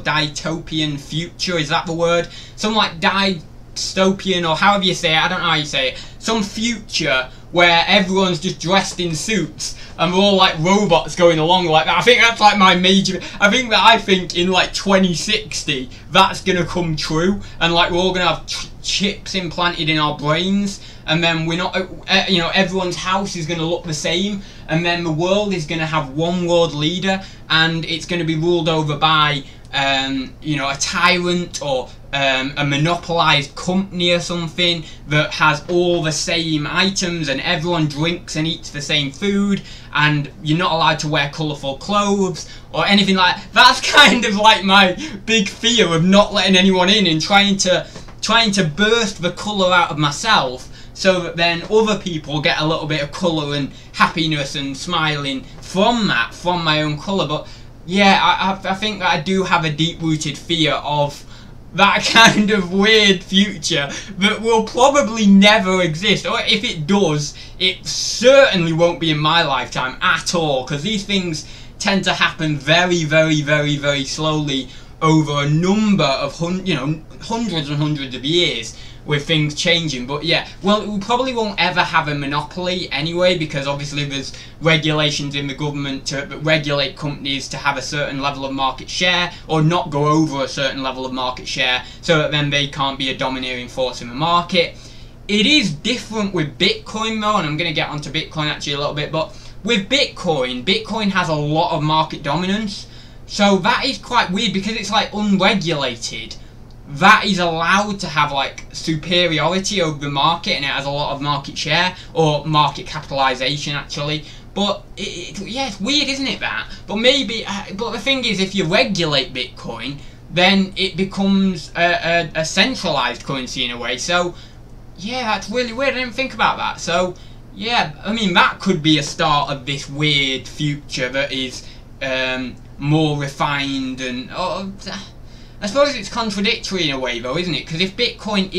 dystopian future, is that the word? Some like dystopian, or however you say it, I don't know how you say it, some future where everyone's just dressed in suits and we're all like robots going along like that. I think that's like my major, I think in like 2060 that's gonna come true, and like we're all gonna have chips implanted in our brains, and then we're not, you know, everyone's house is gonna look the same, and then the world is gonna have one world leader, and it's gonna be ruled over by you know, a tyrant or a monopolized company or something that has all the same items, and everyone drinks and eats the same food, and you're not allowed to wear colourful clothes or anything like that. That's kind of like my big fear of not letting anyone in, and trying to burst the colour out of myself, so that then other people get a little bit of colour and happiness and smiling from that, from my own colour. But yeah, I think that I do have a deep-rooted fear of that kind of weird future that will probably never exist, or if it does, it certainly won't be in my lifetime at all, because these things tend to happen very, very, very, very slowly over a number of hundreds and hundreds of years, with things changing. But yeah, well, we probably won't ever have a monopoly anyway, because obviously there's regulations in the government to regulate companies to have a certain level of market share, or not go over a certain level of market share, so that then they can't be a domineering force in the market. It is different with Bitcoin though, and I'm going to get onto Bitcoin actually a little bit, but with Bitcoin has a lot of market dominance, so that is quite weird, because it's like unregulated. that is allowed to have like superiority over the market, and it has a lot of market share or market capitalization actually. But yeah, it's weird, isn't it, that? But maybe, but the thing is, if you regulate Bitcoin, then it becomes a centralized currency in a way. So yeah, that's really weird. I didn't think about that. So yeah, I mean, that could be a start of this weird future that is more refined and I suppose it's contradictory in a way though, isn't it? Because if Bitcoin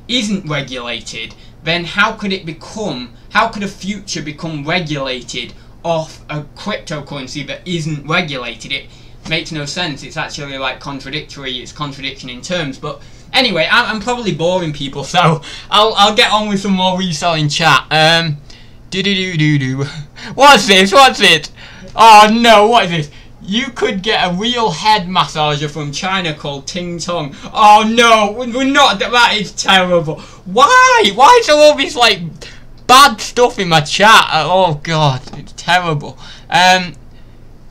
isn't regulated, then how could a future become regulated off a cryptocurrency that isn't regulated? It makes no sense. It's actually like contradictory. It's contradiction in terms. But anyway, I'm probably boring people, so I'll get on with some more reselling chat. What's this? What's it? Oh no, what is this? You could get a real head massager from China called Ting Tong. Oh no, we're not. That is terrible. Why? Why is there all this like bad stuff in my chat? Oh god, it's terrible.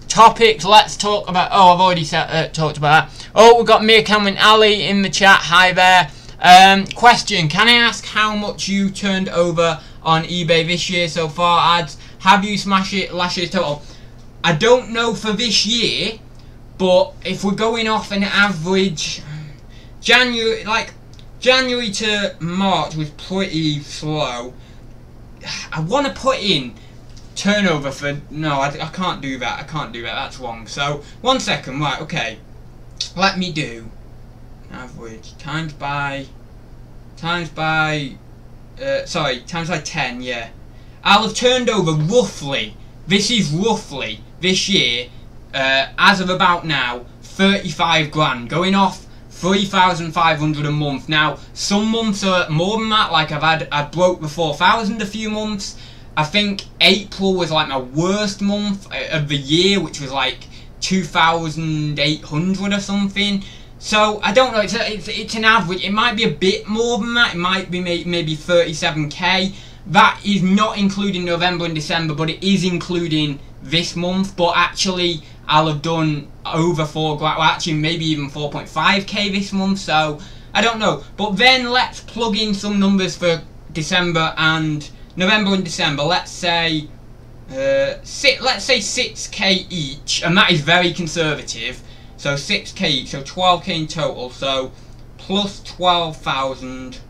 Topics. Let's talk about. Oh, I've already talked about that. Oh, we've got Mir Cameron Ali in the chat. Hi there. Question: can I ask how much you turned over on eBay this year so far? Ads. Have you smashed it last year's total? I don't know for this year, but if we're going off an average, January to March was pretty slow. I want to put in turnover for, no, I can't do that, that's wrong. So, 1 second, right, okay, let me do average times by 10, yeah. I'll have turned over roughly, this is roughly, this year, as of about now, 35 grand, going off 3,500 a month. Now, some months are more than that, like I broke the 4,000 a few months. I think April was like my worst month of the year, which was like 2,800 or something. So, I don't know, it's an average. It might be a bit more than that, it might be maybe 37k. That is not including November and December, but it is including this month. But actually, I'll have done over 4 grand, well, actually maybe even 4.5k this month, so I don't know. But then let's plug in some numbers for December and November and December. Let's say let's say 6k each, and that is very conservative. So 6k each, so 12k in total. So plus 12,000.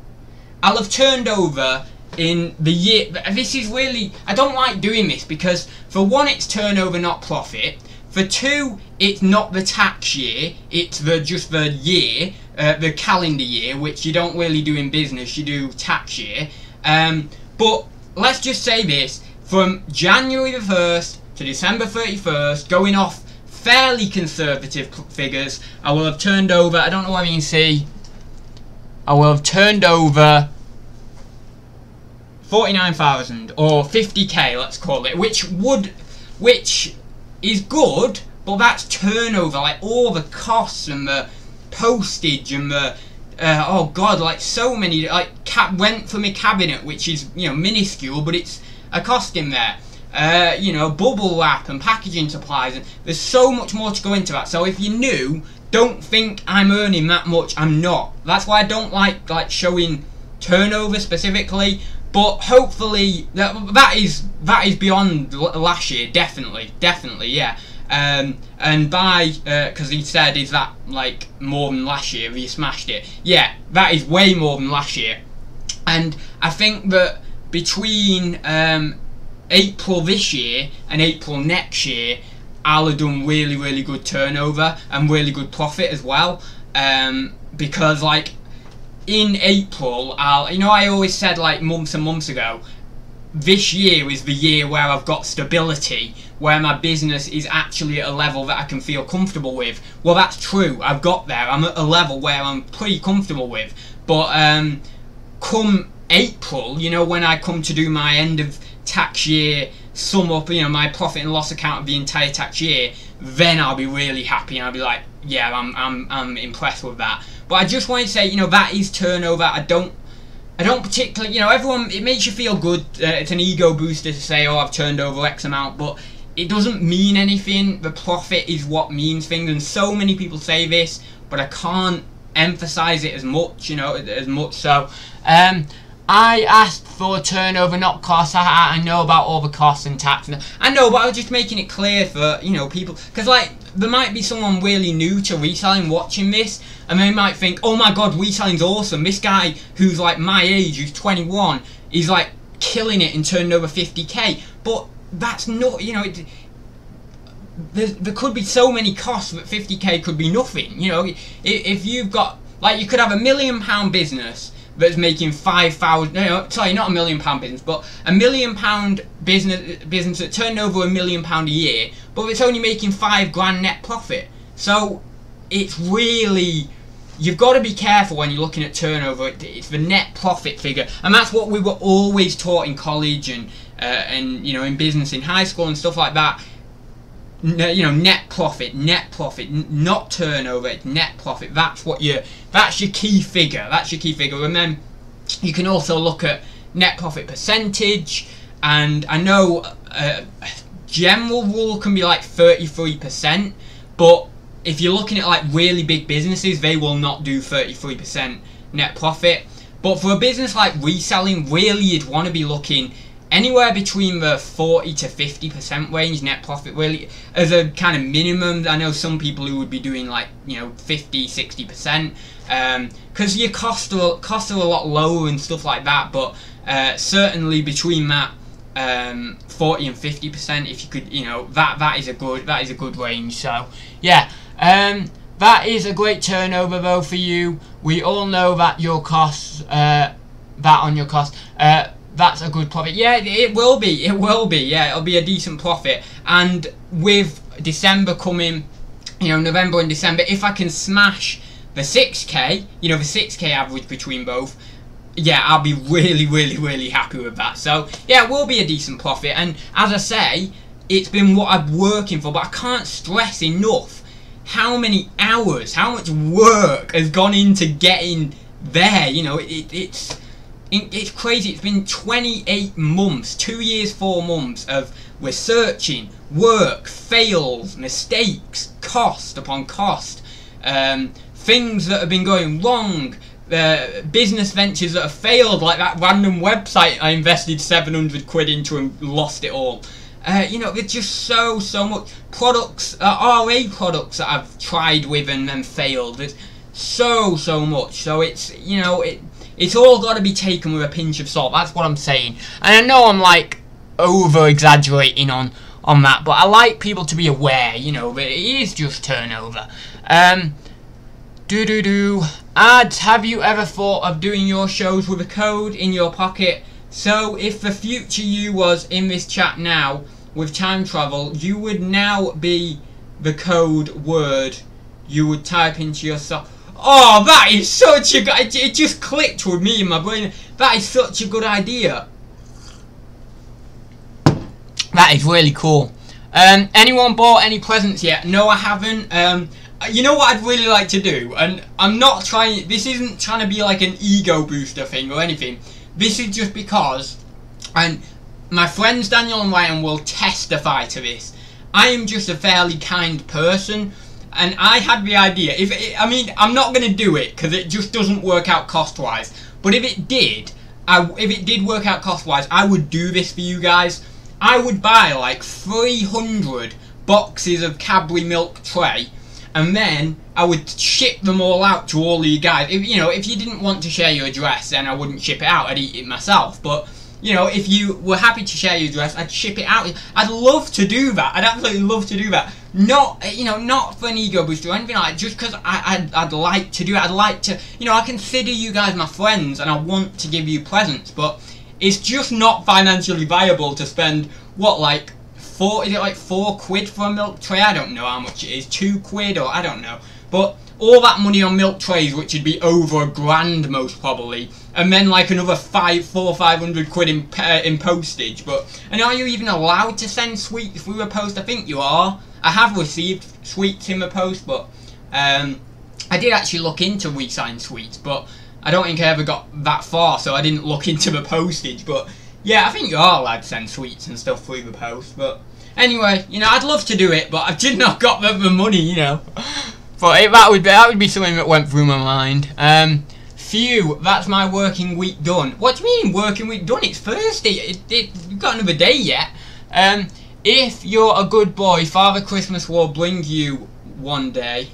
I'll have turned over in the year. This is really, I don't like doing this because for one, it's turnover, not profit. For two, it's not the tax year, it's just the year, the calendar year, which you don't really do in business, you do tax year. But let's just say this, from January the 1st to December 31st, going off fairly conservative figures, I will have turned over, I don't know what I mean, see, I will have turned over 49,000 or 50k, let's call it, which is good, but that's turnover, like all the costs and the postage and the oh god, like so many, like rent for my cabinet, which is, you know, minuscule, but it's a cost in there. You know, bubble wrap and packaging supplies, and there's so much more to go into that. So if you're new, don't think I'm earning that much. I'm not. That's why I don't like showing turnover specifically. But hopefully that is beyond last year, definitely, yeah. And by because he said, is that like more than last year? Have you smashed it? Yeah, that is way more than last year. And I think that between April this year and April next year, I'll have done really good turnover and really good profit as well. Because like, in April, I always said like months and months ago, this year is the year where I've got stability, where my business is actually at a level that I can feel comfortable with. Well, that's true, I've got there, I'm at a level where I'm pretty comfortable with. But come April, you know, when I come to do my end of tax year sum up, you know, my profit and loss account of the entire tax year, then I'll be really happy and I'll be like, yeah, I'm impressed with that. But I just want to say, you know, that is turnover. I don't particularly, you know, everyone, it makes you feel good. It's an ego booster to say, oh, I've turned over X amount, but it doesn't mean anything. The profit is what means things, and so many people say this, but I can't emphasise it as much, you know, as much. So I asked for turnover, not costs. I know about all the costs and tax. I know, but I was just making it clear for, you know, people, because like there might be someone really new to reselling watching this, and they might think, oh my god, reselling's awesome. This guy who's like my age, who's 21, is like killing it and turning over 50k. But that's not, you know, there could be so many costs that 50k could be nothing. You know, if you've got, like, you could have £1 million business that's making 5,000. No, sorry, not £1 million business, but £1 million business that turned over £1 million a year, but it's only making £5 net profit. So it's really, you've got to be careful when you're looking at turnover. It's the net profit figure, and that's what we were always taught in college and you know, in business in high school and stuff like that. You know, net profit, not turnover. It's net profit. That's your key figure. That's your key figure. And then you can also look at net profit percentage. And I know general rule can be like 33%, but if you're looking at like really big businesses, they will not do 33% net profit. But for a business like reselling, really you'd want to be looking anywhere between the 40 to 50% range net profit, really, as a kind of minimum. I know some people who would be doing like, you know, 50, 60%, because your costs are a lot lower and stuff like that. But certainly between that 40 and 50%, if you could, you know, that is a good range. So yeah, that is a great turnover though for you. We all know that your costs, that on your costs, that's a good profit. Yeah, it will be. Yeah, it'll be a decent profit. And with December coming, you know, November and December, if I can smash the 6k, you know, the 6k average between both, yeah, I'll be really happy with that. So yeah, it will be a decent profit. And as I say, it's been what I'm working for, but I can't stress enough how many hours, how much work has gone into getting there. You know, it's crazy. It's been 28 months, 2 years, 4 months of researching, work, fails, mistakes, cost upon cost, things that have been going wrong, business ventures that have failed, like that random website I invested 700 quid into and lost it all. You know, there's just so much. Products, RA products that I've tried with and failed. There's so much. So it's, you know, it's all got to be taken with a pinch of salt. That's what I'm saying. And I know I'm like over exaggerating on that, but I like people to be aware, you know, that it is just turnover. Ads, have you ever thought of doing your shows with a code in your pocket? So if the future you was in this chat now with time travel, you would now be the code word you would type into your software. Oh, that is such a good... It just clicked with me in my brain. That is such a good idea. That is really cool. Anyone bought any presents yet? No, I haven't. You know what I'd really like to do? And I'm not trying... This isn't trying to be like an ego booster thing or anything. This is just because... And my friends Daniel and Ryan will testify to this. I am just a fairly kind person. And I had the idea, I mean, I'm not going to do it because it just doesn't work out cost-wise. But if it did work out cost-wise, I would do this for you guys. I would buy like 300 boxes of Cadbury milk tray, and then I would ship them all out to all of you guys. If, you know, if you didn't want to share your address, then I wouldn't ship it out. I'd eat it myself. But you know, if you were happy to share your address, I'd ship it out. I'd love to do that. I'd absolutely love to do that. Not, you know, not for an ego booster or anything like that, just because I'd like to do it. I'd like to, you know, I consider you guys my friends and I want to give you presents, but it's just not financially viable to spend, what, like, is it like 4 quid for a milk tray? I don't know how much it is, 2 quid, or I don't know. But all that money on milk trays, which would be over £1,000 most probably, and then like another 500 quid in postage. But, and are you even allowed to send sweets through a post? I think you are. I have received sweets in the post, but I did actually look into reselling sweets, but I don't think I ever got that far, so I didn't look into the postage. But yeah, I think you are allowed to send sweets and stuff through the post. But anyway, you know, I'd love to do it, but I've just not got the money, you know. But that would be something that went through my mind. Phew, that's my working week done. What do you mean working week done? It's Thursday. You've got another day yet. If you're a good boy, Father Christmas will bring you one day.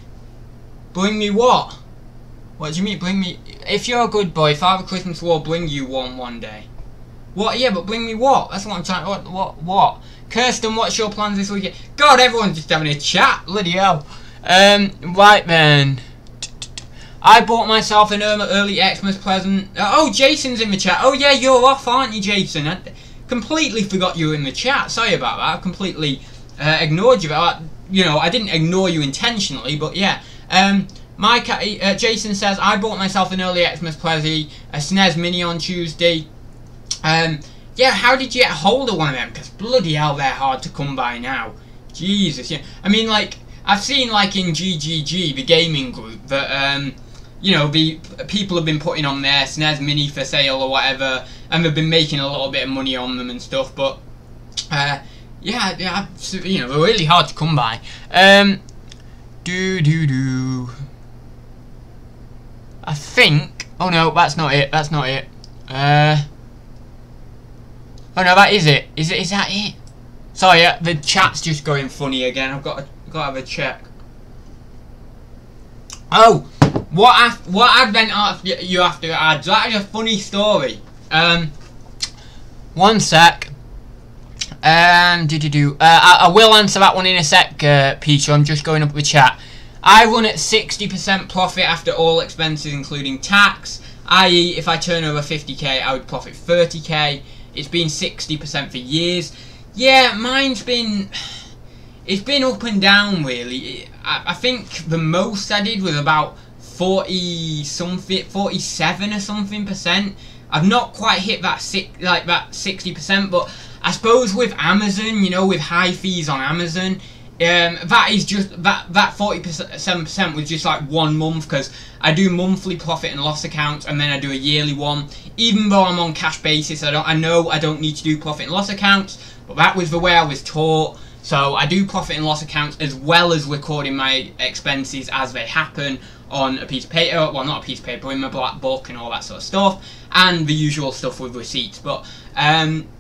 Bring me what? What do you mean, bring me? If you're a good boy, Father Christmas will bring you one day. What? Yeah, but bring me what? That's what I'm trying. What? Kirsten, what's your plans this weekend? God, everyone's just having a chat. Bloody hell. Right then. I bought myself an early Xmas present. Oh, Jason's in the chat. Oh yeah, you're off, aren't you, Jason? I completely forgot you were in the chat. Sorry about that. I completely ignored you. You know, I didn't ignore you intentionally, but yeah. Jason says, I bought myself an early Xmas present, a SNES Mini on Tuesday. Yeah, how did you get hold of one of them? Because bloody hell, they're hard to come by now. Jesus, yeah. I mean, like, I've seen, like, in GGG, the gaming group, that, you know, the people have been putting on their SNES Mini for sale or whatever, and they've been making a little bit of money on them and stuff, but, yeah, you know, they're really hard to come by. I think, oh no, that's not it, oh no, that is it. Is that it? Sorry, the chat's just going funny again. I've got to have a check. Oh, what advent art you have to add? That is a funny story. One sec. I will answer that one in a sec, Peter. I'm just going up the chat. I run at 60% profit after all expenses, including tax. I.e., if I turn over 50k, I would profit 30k. It's been 60% for years. Yeah, mine's been... It's been up and down, really. I think the most I did was about 40-something, 47 or something percent. I've not quite hit that 60%, but I suppose with Amazon, you know, with high fees on Amazon, that is just that 47% was just like 1 month, because I do monthly profit and loss accounts and then I do a yearly one. Even though I'm on cash basis, I know I don't need to do profit and loss accounts, but that was the way I was taught. So I do profit and loss accounts as well as recording my expenses as they happen on a piece of paper. Well, not a piece of paper, in my black book and all that sort of stuff, and the usual stuff with receipts. But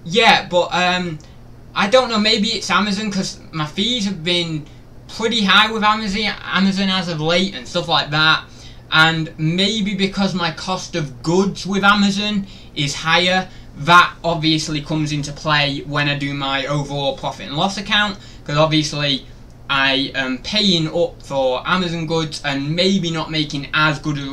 yeah, but I don't know, maybe it's Amazon, because my fees have been pretty high with Amazon as of late and stuff like that, and maybe because my cost of goods with Amazon is higher, that obviously comes into play when I do my overall profit and loss account, because obviously I am paying up for Amazon goods and maybe not making as good a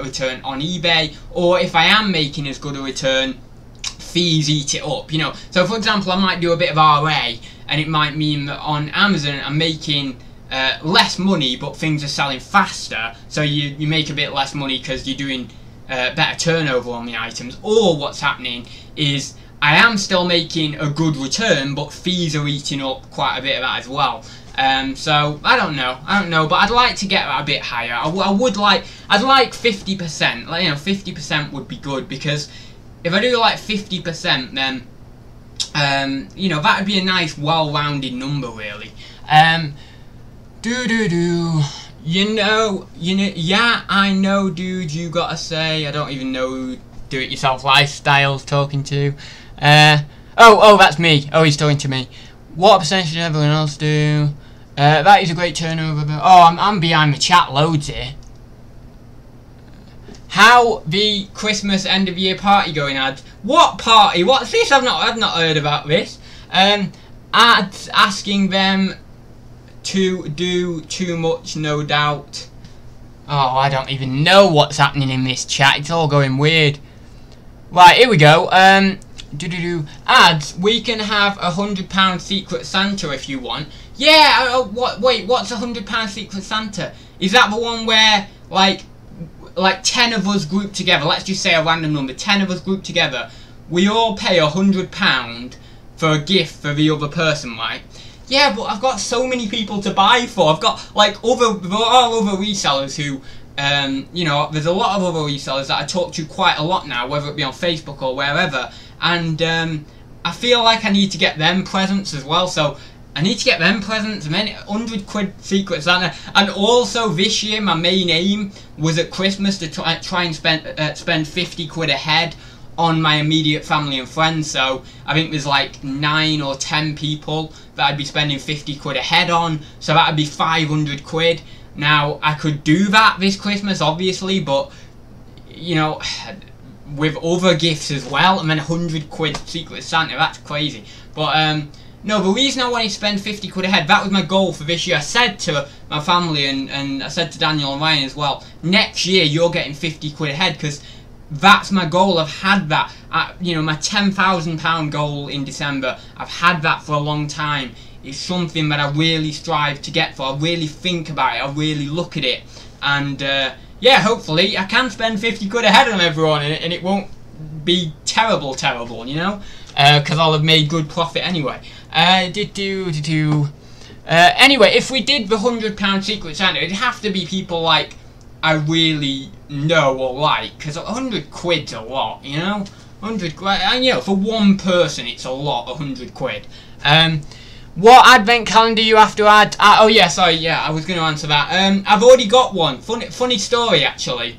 return on eBay, or if I am making as good a return, fees eat it up, you know. So for example, I might do a bit of RA and it might mean that on Amazon I'm making less money, but things are selling faster, so you make a bit less money because you're doing better turnover on the items. Or what's happening is I am still making a good return, but fees are eating up quite a bit of that as well. So I don't know, but I'd like to get that a bit higher. I'd like 50%, like, you know, 50% would be good, because if I do like 50%, then you know, that would be a nice, well-rounded number, really. You know, yeah, I know, dude, you gotta say, I don't even know who do-it-yourself lifestyle's talking to. Oh, that's me. Oh, he's talking to me. What percentage did everyone else do? That is a great turnover. Oh, I'm behind the chat loads here. How the Christmas end of year party going, Ads? What party? What's this? I've not heard about this. Ads asking them to do too much, no doubt. Oh, I don't even know what's happening in this chat. It's all going weird. Right, here we go. Ads, we can have £100 Secret Santa if you want. Yeah, wait, what's £100 Secret Santa? Is that the one where, like 10 of us grouped together, let's just say a random number, 10 of us grouped together, we all pay £100 for a gift for the other person, right? Yeah, but I've got so many people to buy for. I've got, like, there are other resellers who, you know, there's a lot of other resellers that I talk to quite a lot now, whether it be on Facebook or wherever, and I feel like I need to get them presents as well. So I need to get them presents, man. 100 quid Secret Santa. And also this year, my main aim was at Christmas to try and spend 50 quid ahead on my immediate family and friends. So I think there's like 9 or 10 people that I'd be spending 50 quid ahead on. So that would be 500 quid. Now, I could do that this Christmas, obviously, but, you know, with other gifts as well, and then 100 quid Secret Santa, that's crazy. But, no, the reason I wanted to spend 50 quid ahead, that was my goal for this year. I said to my family, and I said to Daniel and Ryan as well, next year you're getting 50 quid ahead, because that's my goal. I've had that. You know, my £10,000 goal in December, I've had that for a long time. It's something that I really strive to get for. I really think about it. I really look at it. And, yeah, hopefully I can spend 50 quid ahead on everyone, and it won't be terrible, you know? Because I'll have made good profit anyway. Anyway, if we did the £100 Secret Santa, it'd have to be people like I really know or like, because 100 quid's a lot, you know? 100 quid, and you know, for one person it's a lot, 100 quid. What advent calendar you have to add? Oh yeah, sorry, yeah, I was going to answer that. I've already got one. Funny story, actually.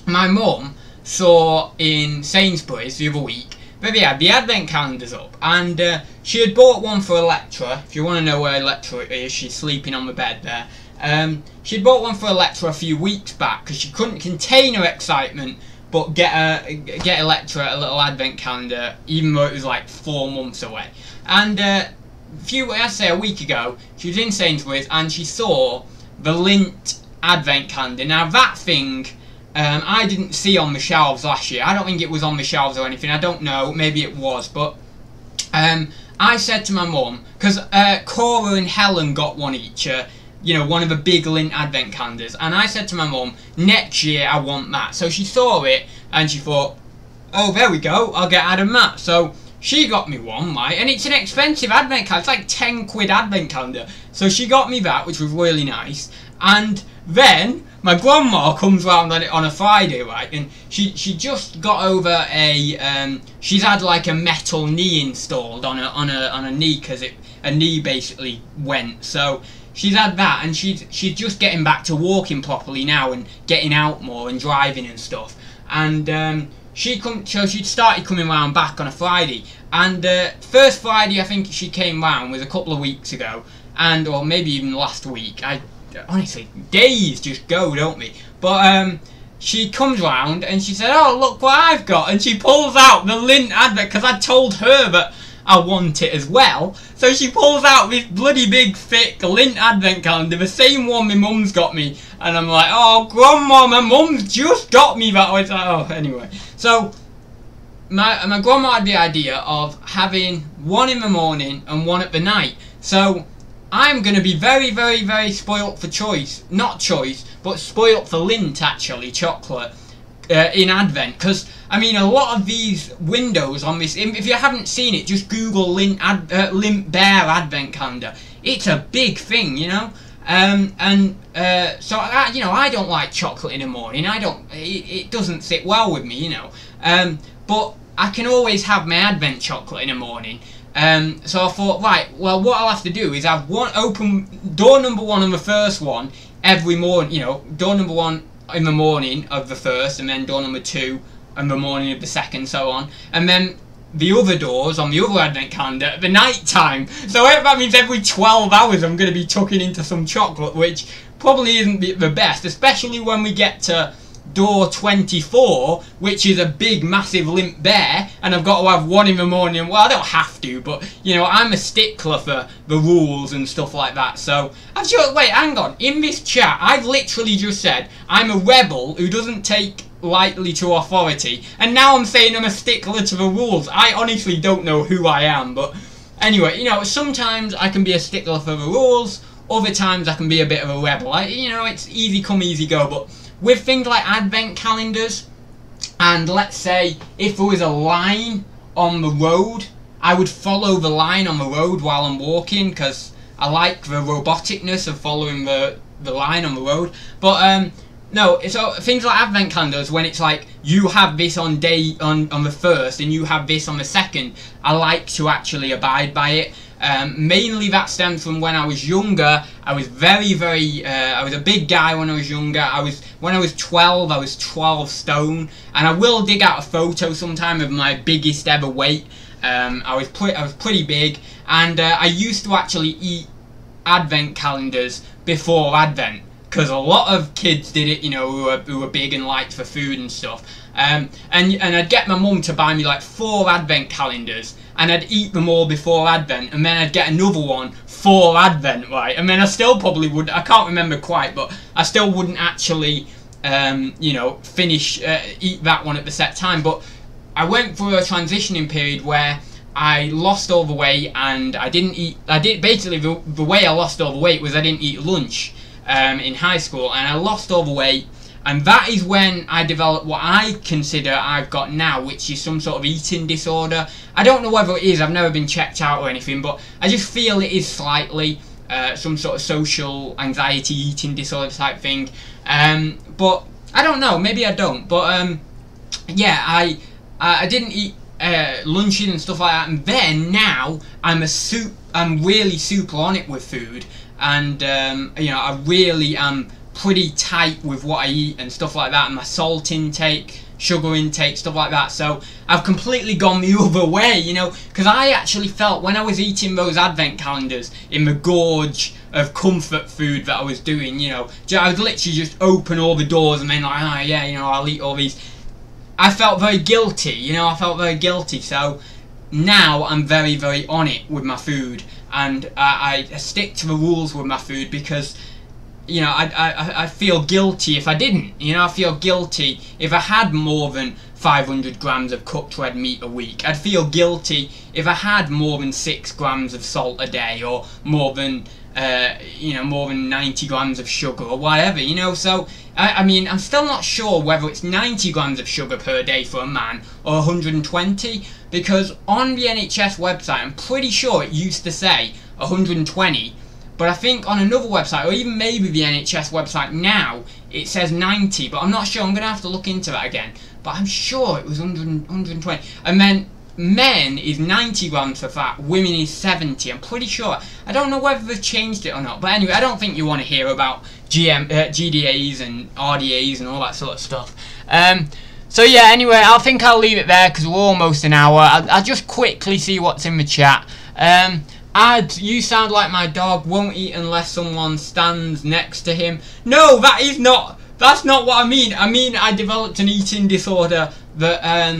My mum saw in Sainsbury's the other week that they had the advent calendars up, and she had bought one for Electra. If you want to know where Electra is, she's sleeping on the bed there. She'd bought one for Electra a few weeks back because she couldn't contain her excitement, but get Electra a little advent calendar, even though it was like 4 months away. And I'd say a week ago, she was in Sainsbury's and she saw the Lindt advent calendar. Now that thing, I didn't see on the shelves last year. I don't think it was on the shelves or anything. I don't know. Maybe it was, but I said to my mum, because Cora and Helen got one each. You know, one of the big Lindt advent calendars, and I said to my mum, next year I want that. So she saw it and she thought, oh, there we go, I'll get Adam that. So she got me one, right, and it's an expensive advent calendar. It's like 10 quid advent calendar. So she got me that, which was really nice. And then my grandma comes round on a Friday, right, and she just got over a she's had like a metal knee installed on a knee, because a knee basically went. So she's had that, and she's just getting back to walking properly now and getting out more and driving and stuff. And so she started coming round back on a Friday, and first Friday I think she came round was a couple of weeks ago, or maybe even last week. Honestly, days just go, don't they? But she comes round and she said, oh, look what I've got, and she pulls out the Lindt advent, because I told her that I want it as well. So she pulls out this bloody big thick Lindt advent calendar, the same one my mum's got me, and I'm like, oh grandma, my mum's just got me that. I was like, oh, anyway. So my grandma had the idea of having one in the morning and one at the night. So I'm going to be very, very, very spoilt for choice. Not choice, but spoilt for Lindt, actually, chocolate, in Advent. Because, I mean, a lot of these windows on this, if you haven't seen it, just Google Lindt Bear Advent Calendar. It's a big thing, you know? So, you know, I don't like chocolate in the morning. It doesn't sit well with me, you know? But I can always have my Advent chocolate in the morning. So I thought, right, well, what I'll have to do is have open door number 1 on the first one every morning, you know, door number 1 in the morning of the first, and then door number 2 in the morning of the second, so on, and then the other doors on the other advent calendar at the night time. So that means every 12 hours I'm going to be tucking into some chocolate, which probably isn't the best, especially when we get to door 24, which is a big massive Lindt Bear, and I've got to have one in the morning. Well, I don't have to, but you know, I'm a stickler for the rules and stuff like that. So wait, hang on, in this chat I've literally just said I'm a rebel who doesn't take lightly to authority, and now I'm saying I'm a stickler to the rules. I honestly don't know who I am, but anyway, you know, sometimes I can be a stickler for the rules, other times I can be a bit of a rebel. You know, it's easy come, easy go. But with things like advent calendars, and let's say if there was a line on the road, I would follow the line on the road while I'm walking, because I like the roboticness of following the line on the road. But no, so things like advent calendars, when it's like you have this on the first and you have this on the second, I like to actually abide by it. Mainly that stems from when I was younger. I was I was a big guy when I was younger. When I was 12, I was 12 stone, and I will dig out a photo sometime of my biggest ever weight. I was pretty big, and I used to actually eat advent calendars before Advent, because a lot of kids did it, you know, who were big and liked for food and stuff. And I'd get my mum to buy me like 4 advent calendars, and I'd eat them all before Advent, and then I'd get another one for Advent, right? And then I still probably would, I can't remember quite, but I still wouldn't actually, you know, eat that one at the set time. But I went through a transitioning period where I lost all the weight, and basically the way I lost all the weight was I didn't eat lunch in high school, and I lost all the weight. And that is when I developed what I consider I've got now, which is some sort of eating disorder. I don't know whether it is, I've never been checked out or anything, but I just feel it is slightly some sort of social anxiety eating disorder type thing. But I don't know, maybe I don't. But yeah, I didn't eat lunches and stuff like that, and then now I'm really super on it with food, and you know, I really am pretty tight with what I eat and stuff like that, and my salt intake, sugar intake, stuff like that. So I've completely gone the other way, you know, because I actually felt when I was eating those advent calendars in the gorge of comfort food that I was doing, you know, I would literally just open all the doors and then like, oh yeah, you know, I'll eat all these. I felt very guilty, you know, I felt very guilty. So now I'm very, very on it with my food, and I stick to the rules with my food, because you know, I feel guilty if I didn't. You know, I feel guilty if I had more than 500 grams of cooked red meat a week. I'd feel guilty if I had more than 6 grams of salt a day, or more than you know, more than 90 grams of sugar or whatever. You know, so I mean, I'm still not sure whether it's 90 grams of sugar per day for a man or 120, because on the NHS website, I'm pretty sure it used to say 120. But I think on another website, or even maybe the NHS website now, it says 90, but I'm not sure. I'm going to have to look into that again. But I'm sure it was 120. And then men is 90 grams for fat, women is 70. I'm pretty sure. I don't know whether they've changed it or not. But anyway, I don't think you want to hear about GDAs and RDAs and all that sort of stuff. So yeah, anyway, I think I'll leave it there because we're almost an hour. I'll just quickly see what's in the chat. You sound like my dog, won't eat unless someone stands next to him. No, that's not what I mean. I mean, I developed an eating disorder that,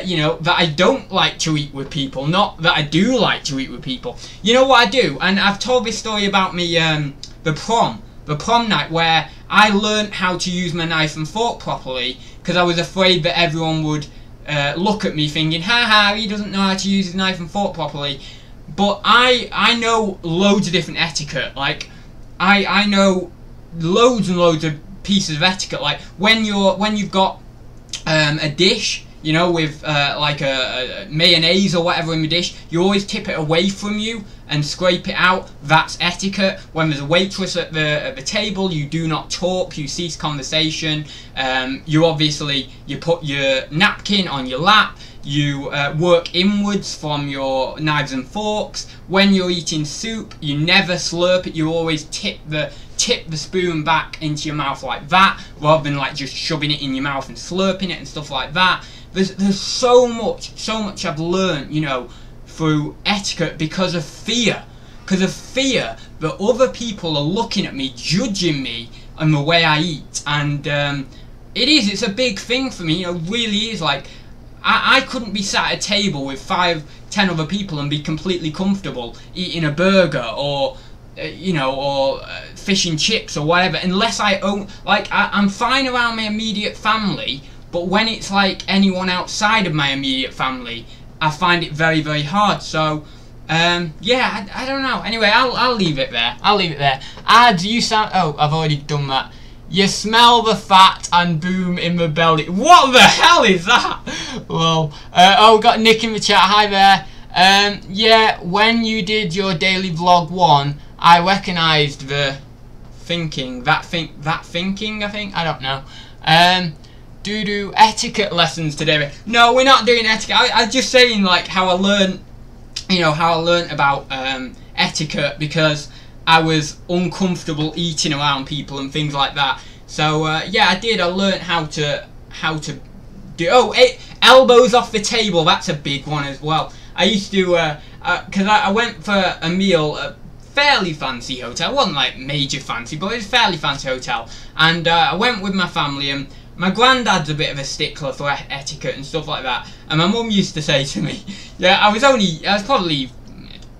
you know, that I don't like to eat with people, not that I do like to eat with people. You know what I do? And I've told this story about me, the prom night, where I learnt how to use my knife and fork properly, because I was afraid that everyone would look at me thinking, haha, he doesn't know how to use his knife and fork properly. But I know loads of different etiquette. Like I know loads and loads of pieces of etiquette. Like when you've got a dish, you know, with like a mayonnaise or whatever in the dish, you always tip it away from you and scrape it out. That's etiquette. When there's a waitress at the table, you do not talk. You cease conversation. You put your napkin on your lap. You work inwards from your knives and forks. When you're eating soup, you never slurp it. You always tip the spoon back into your mouth like that, rather than like just shoving it in your mouth and slurping it and stuff like that. There's so much I've learned, you know, through etiquette because of fear. Because of fear that other people are looking at me, judging me and the way I eat. And it's a big thing for me, you know, it really is. Like, I couldn't be sat at a table with 5-10 other people and be completely comfortable eating a burger or you know, or fish and chips or whatever, unless I own, like, I'm fine around my immediate family, but when it's like anyone outside of my immediate family, I find it very, very hard. So yeah, I don't know. Anyway, I'll leave it there. Ads, you sound, oh, I've already done that. You smell the fat and boom in the belly. What the hell is that? Well, oh, got Nick in the chat. Hi there. Yeah, when you did your daily vlog 1, I recognised the thinking. That thinking, I think. I don't know. Do etiquette lessons today. No, we're not doing etiquette. I was just saying, like, how I learned you know, how I learnt about etiquette because I was uncomfortable eating around people and things like that. So yeah, I learnt how to do elbows off the table. That's a big one as well. I used to because I went for a meal at fairly fancy hotel. It wasn't like major fancy, but it was a fairly fancy hotel, and I went with my family, and my granddad's a bit of a stickler for etiquette and stuff like that, and my mum used to say to me, yeah, I was probably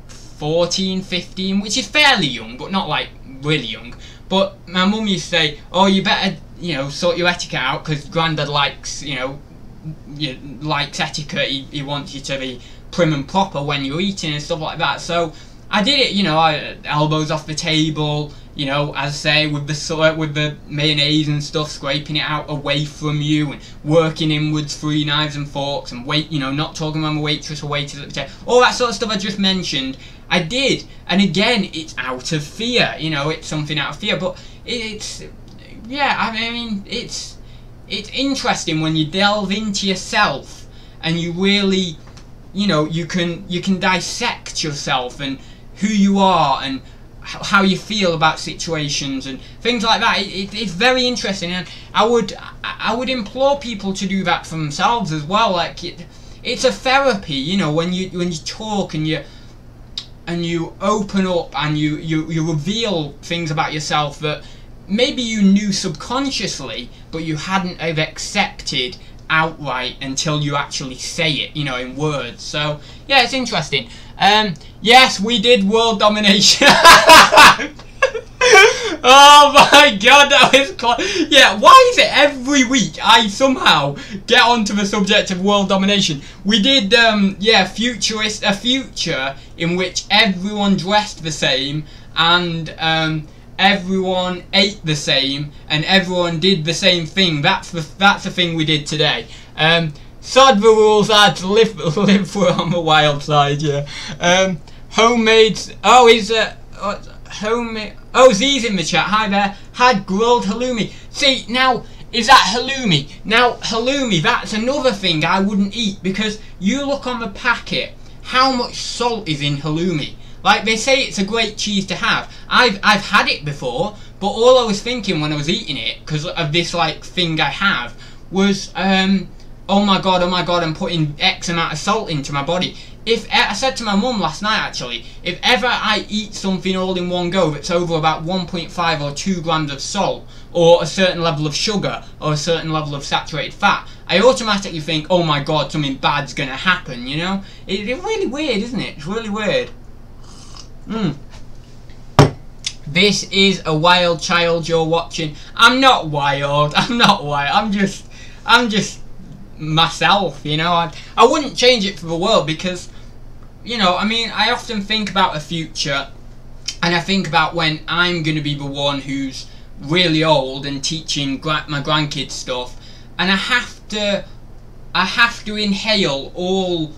14, 15, which is fairly young, but not like really young, but my mum used to say, oh, you better, you know, sort your etiquette out, because granddad likes, you know, likes etiquette. He wants you to be prim and proper when you're eating and stuff like that. So I did it, you know, elbows off the table, you know, as I say, with the mayonnaise and stuff, scraping it out away from you, and working inwards through knives and forks, and you know, not talking when the waitress or waiters at the table, all that sort of stuff I just mentioned, I did. And again, it's out of fear, you know, it's something out of fear, but it's, yeah, I mean, it's interesting when you delve into yourself and you really, you know, you can dissect yourself and who you are and how you feel about situations and things like that. It's very interesting, and I would implore people to do that for themselves as well. Like it's a therapy, you know, when you talk and you open up and you reveal things about yourself that maybe you knew subconsciously, but you hadn't have accepted outright until you actually say it, you know, in words. So yeah, it's interesting. Yes, we did world domination. Oh my god, that was yeah, why is it every week I somehow get onto the subject of world domination? We did yeah, a future in which everyone dressed the same, and everyone ate the same, and everyone did the same thing. That's the thing we did today. Sod the rules, I to live through on the wild side. Yeah. Homemade. Oh, is homemade? Oh, Z's in the chat. Hi there. Had grilled halloumi. See, now is that halloumi? Now halloumi, that's another thing I wouldn't eat, because you look on the packet, how much salt is in halloumi? Like, they say it's a great cheese to have. I've had it before, but all I was thinking when I was eating it, because of this like thing I have, was oh my god, I'm putting X amount of salt into my body. I said to my mum last night, actually, if ever I eat something all in one go that's over about 1.5 or 2 grams of salt, or a certain level of sugar, or a certain level of saturated fat, I automatically think, oh my god, something bad's gonna happen, you know? It's really weird, isn't it? It's really weird. This is a wild child you're watching. I'm not wild. I'm just myself, you know. I wouldn't change it for the world, because, you know, I mean, I often think about the future, and I think about when I'm going to be the one who's really old and teaching my grandkids stuff, and I have to inhale all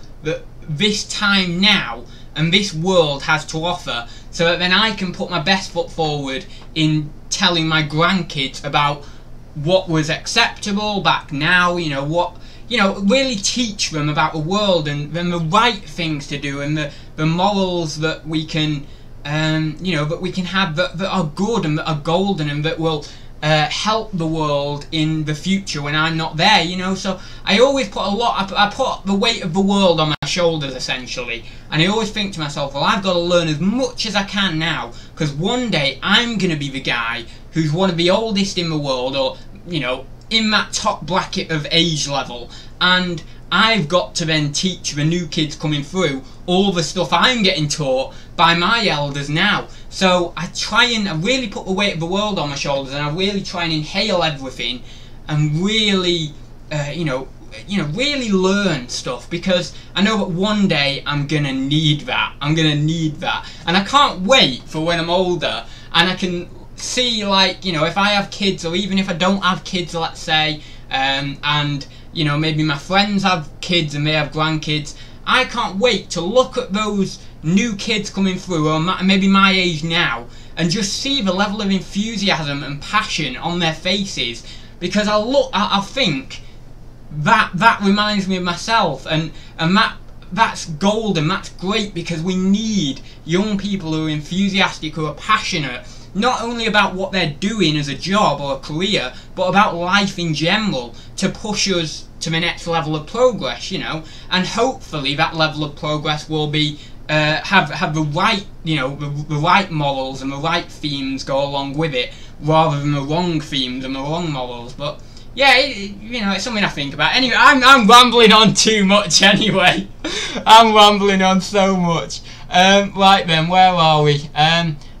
this time now and this world has to offer, so that then I can put my best foot forward in telling my grandkids about what was acceptable back now, you know, really teach them about the world and then the right things to do, and the morals that we can, you know, that we can have that are good and that are golden and that will help the world in the future when I'm not there, you know. So I always put I put the weight of the world on my shoulders, essentially, and I always think to myself, well, I've got to learn as much as I can now, because one day I'm going to be the guy who's one of the oldest in the world, or, you know, in that top bracket of age level, and I've got to then teach the new kids coming through all the stuff I'm getting taught by my elders now. So I really put the weight of the world on my shoulders, and I really try and inhale everything, and really, really learn stuff, because I know that one day I'm gonna need that. And I can't wait for when I'm older, and I can see, like, you know, if I have kids, or even if I don't have kids, let's say, and, you know, maybe my friends have kids and they have grandkids, I can't wait to look at those new kids coming through, or maybe my age now, and just see the level of enthusiasm and passion on their faces, because I think that reminds me of myself, and that's golden. That's great, because we need young people who are enthusiastic, who are passionate, not only about what they're doing as a job or a career, but about life in general, to push us to the next level of progress, you know. And hopefully that level of progress will be have the right, you know, the right morals and the right themes go along with it, rather than the wrong themes and the wrong morals. But yeah, you know, it's something I think about. Anyway, I'm rambling on too much anyway. I'm rambling on so much. Right then, where are we?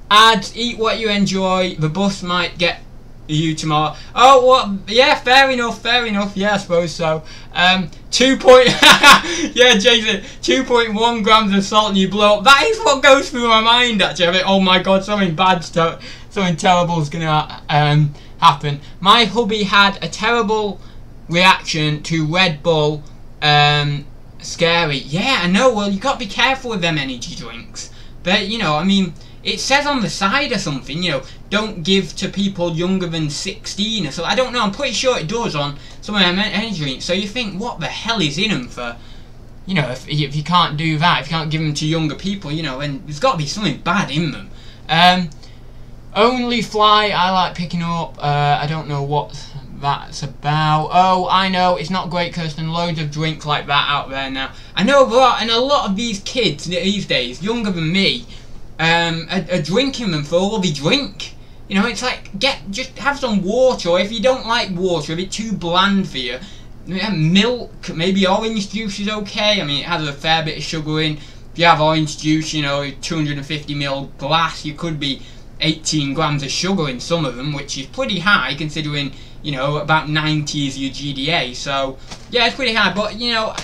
Ads, eat what you enjoy. The bus might get you tomorrow. Oh, what? Yeah, fair enough. Yeah, I suppose so. 2.1 grams of salt and you blow up. That is what goes through my mind, actually. I mean, oh my god, something terrible is gonna happen. My hubby had a terrible reaction to Red Bull. Scary. Yeah, I know. Well, you got to be careful with them energy drinks. But, you know, I mean, it says on the side or something, you know, don't give to people younger than 16 or so. I don't know. I'm pretty sure it does on some of them energy drinks. So you think, what the hell is in them for? You know, if you can't do that, if you can't give them to younger people, you know, then there's got to be something bad in them. Only fly I like picking up. I don't know what that's about. Oh, I know, it's not great, Kirsten. Loads of drinks like that out there now. I know, and a lot of these kids these days, younger than me, are drinking them for all they drink. You know, it's like, just have some water, or if you don't like water, if it's too bland for you, milk, maybe orange juice is okay. I mean, it has a fair bit of sugar in. If you have orange juice, you know, 250ml glass, you could be 18 grams of sugar in some of them, which is pretty high considering, you know, about 90 is your GDA. So yeah, it's pretty high. But you know,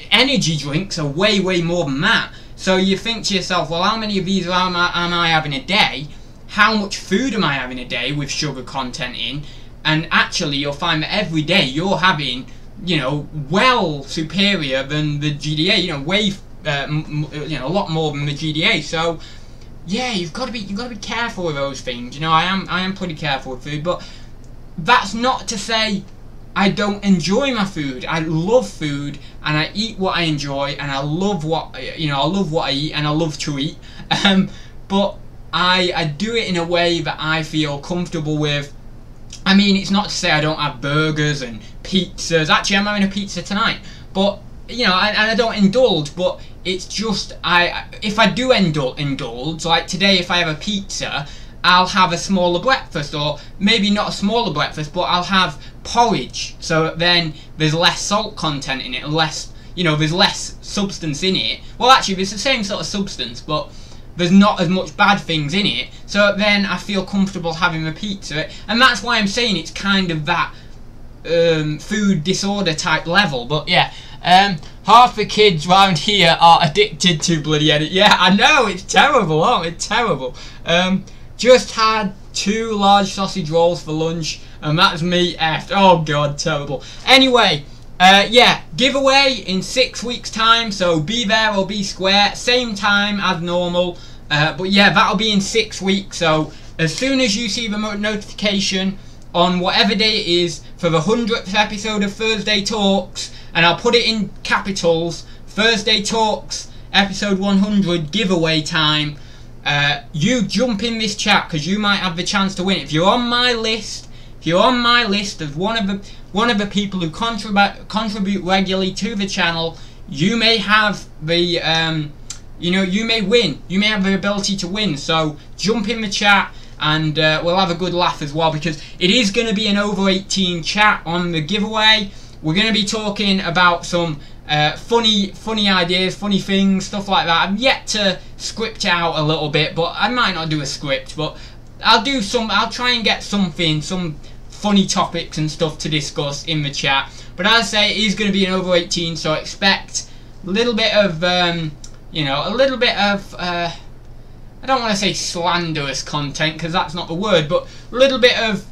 energy drinks are way more than that. So you think to yourself, well, how many of these am I having a day? How much food am I having a day with sugar content in? And actually you'll find that every day you're having, you know, well superior than the GDA, you know, way you know, a lot more than the GDA. So yeah, you've got to be careful with those things. You know, I am pretty careful with food, but that's not to say I don't enjoy my food. I love food, and I eat what I enjoy, and I love what, you know, I love what I eat, and I love to eat. But I do it in a way that I feel comfortable with. I mean, it's not to say I don't have burgers and pizzas. Actually, I'm having a pizza tonight, but you know, and I don't indulge, but it's just, if I do indulge, like today, if I have a pizza, I'll have a smaller breakfast, or maybe not a smaller breakfast, but I'll have porridge, so then there's less salt content in it, less, you know, there's less substance in it. Well, actually, there's the same sort of substance, but there's not as much bad things in it, so then I feel comfortable having a pizza, and that's why I'm saying it's kind of that food disorder type level. But yeah, half the kids around here are addicted to bloody edit. Yeah, I know, it's terrible, oh, it's terrible. Just had 2 large sausage rolls for lunch, and that's me effed. Oh god, terrible. Anyway, yeah, giveaway in 6 weeks time, so be there or be square, same time as normal. But yeah, that'll be in 6 weeks, so as soon as you see the notification on whatever day it is for the 100th episode of Thursday Talks, and I'll put it in capitals, Thursday Talks episode 100 giveaway time, you jump in this chat, because you might have the chance to win. If you're on my list, as one of the people who contribute regularly to the channel, you may have the you know, you may win. You may have the ability to win. So jump in the chat, and we'll have a good laugh as well, because it is going to be an over 18 chat on the giveaway. We're going to be talking about some funny ideas, funny things, stuff like that. I'm yet to script out a little bit, but I might not do a script, but I'll try and get some funny topics and stuff to discuss in the chat. But as I say, it is going to be an over 18, so expect a little bit of you know, a little bit of I don't want to say slanderous content, because that's not the word, but a little bit of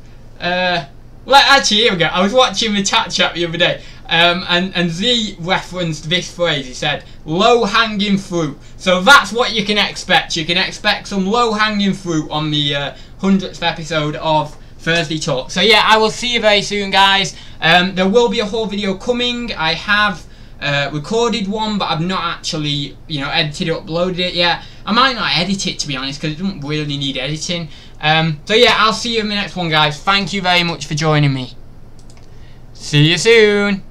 well, actually, here we go. I was watching the chat the other day, and Z referenced this phrase. He said, low-hanging fruit. So that's what you can expect. You can expect some low-hanging fruit on the 100th episode of Thursday Talk. So yeah, I will see you very soon, guys. There will be a whole video coming. I have recorded one, but I've not actually, you know, edited it, uploaded it yet. I might not edit it, to be honest, because it doesn't really need editing. So yeah, I'll see you in the next one, guys. Thank you very much for joining me. See you soon.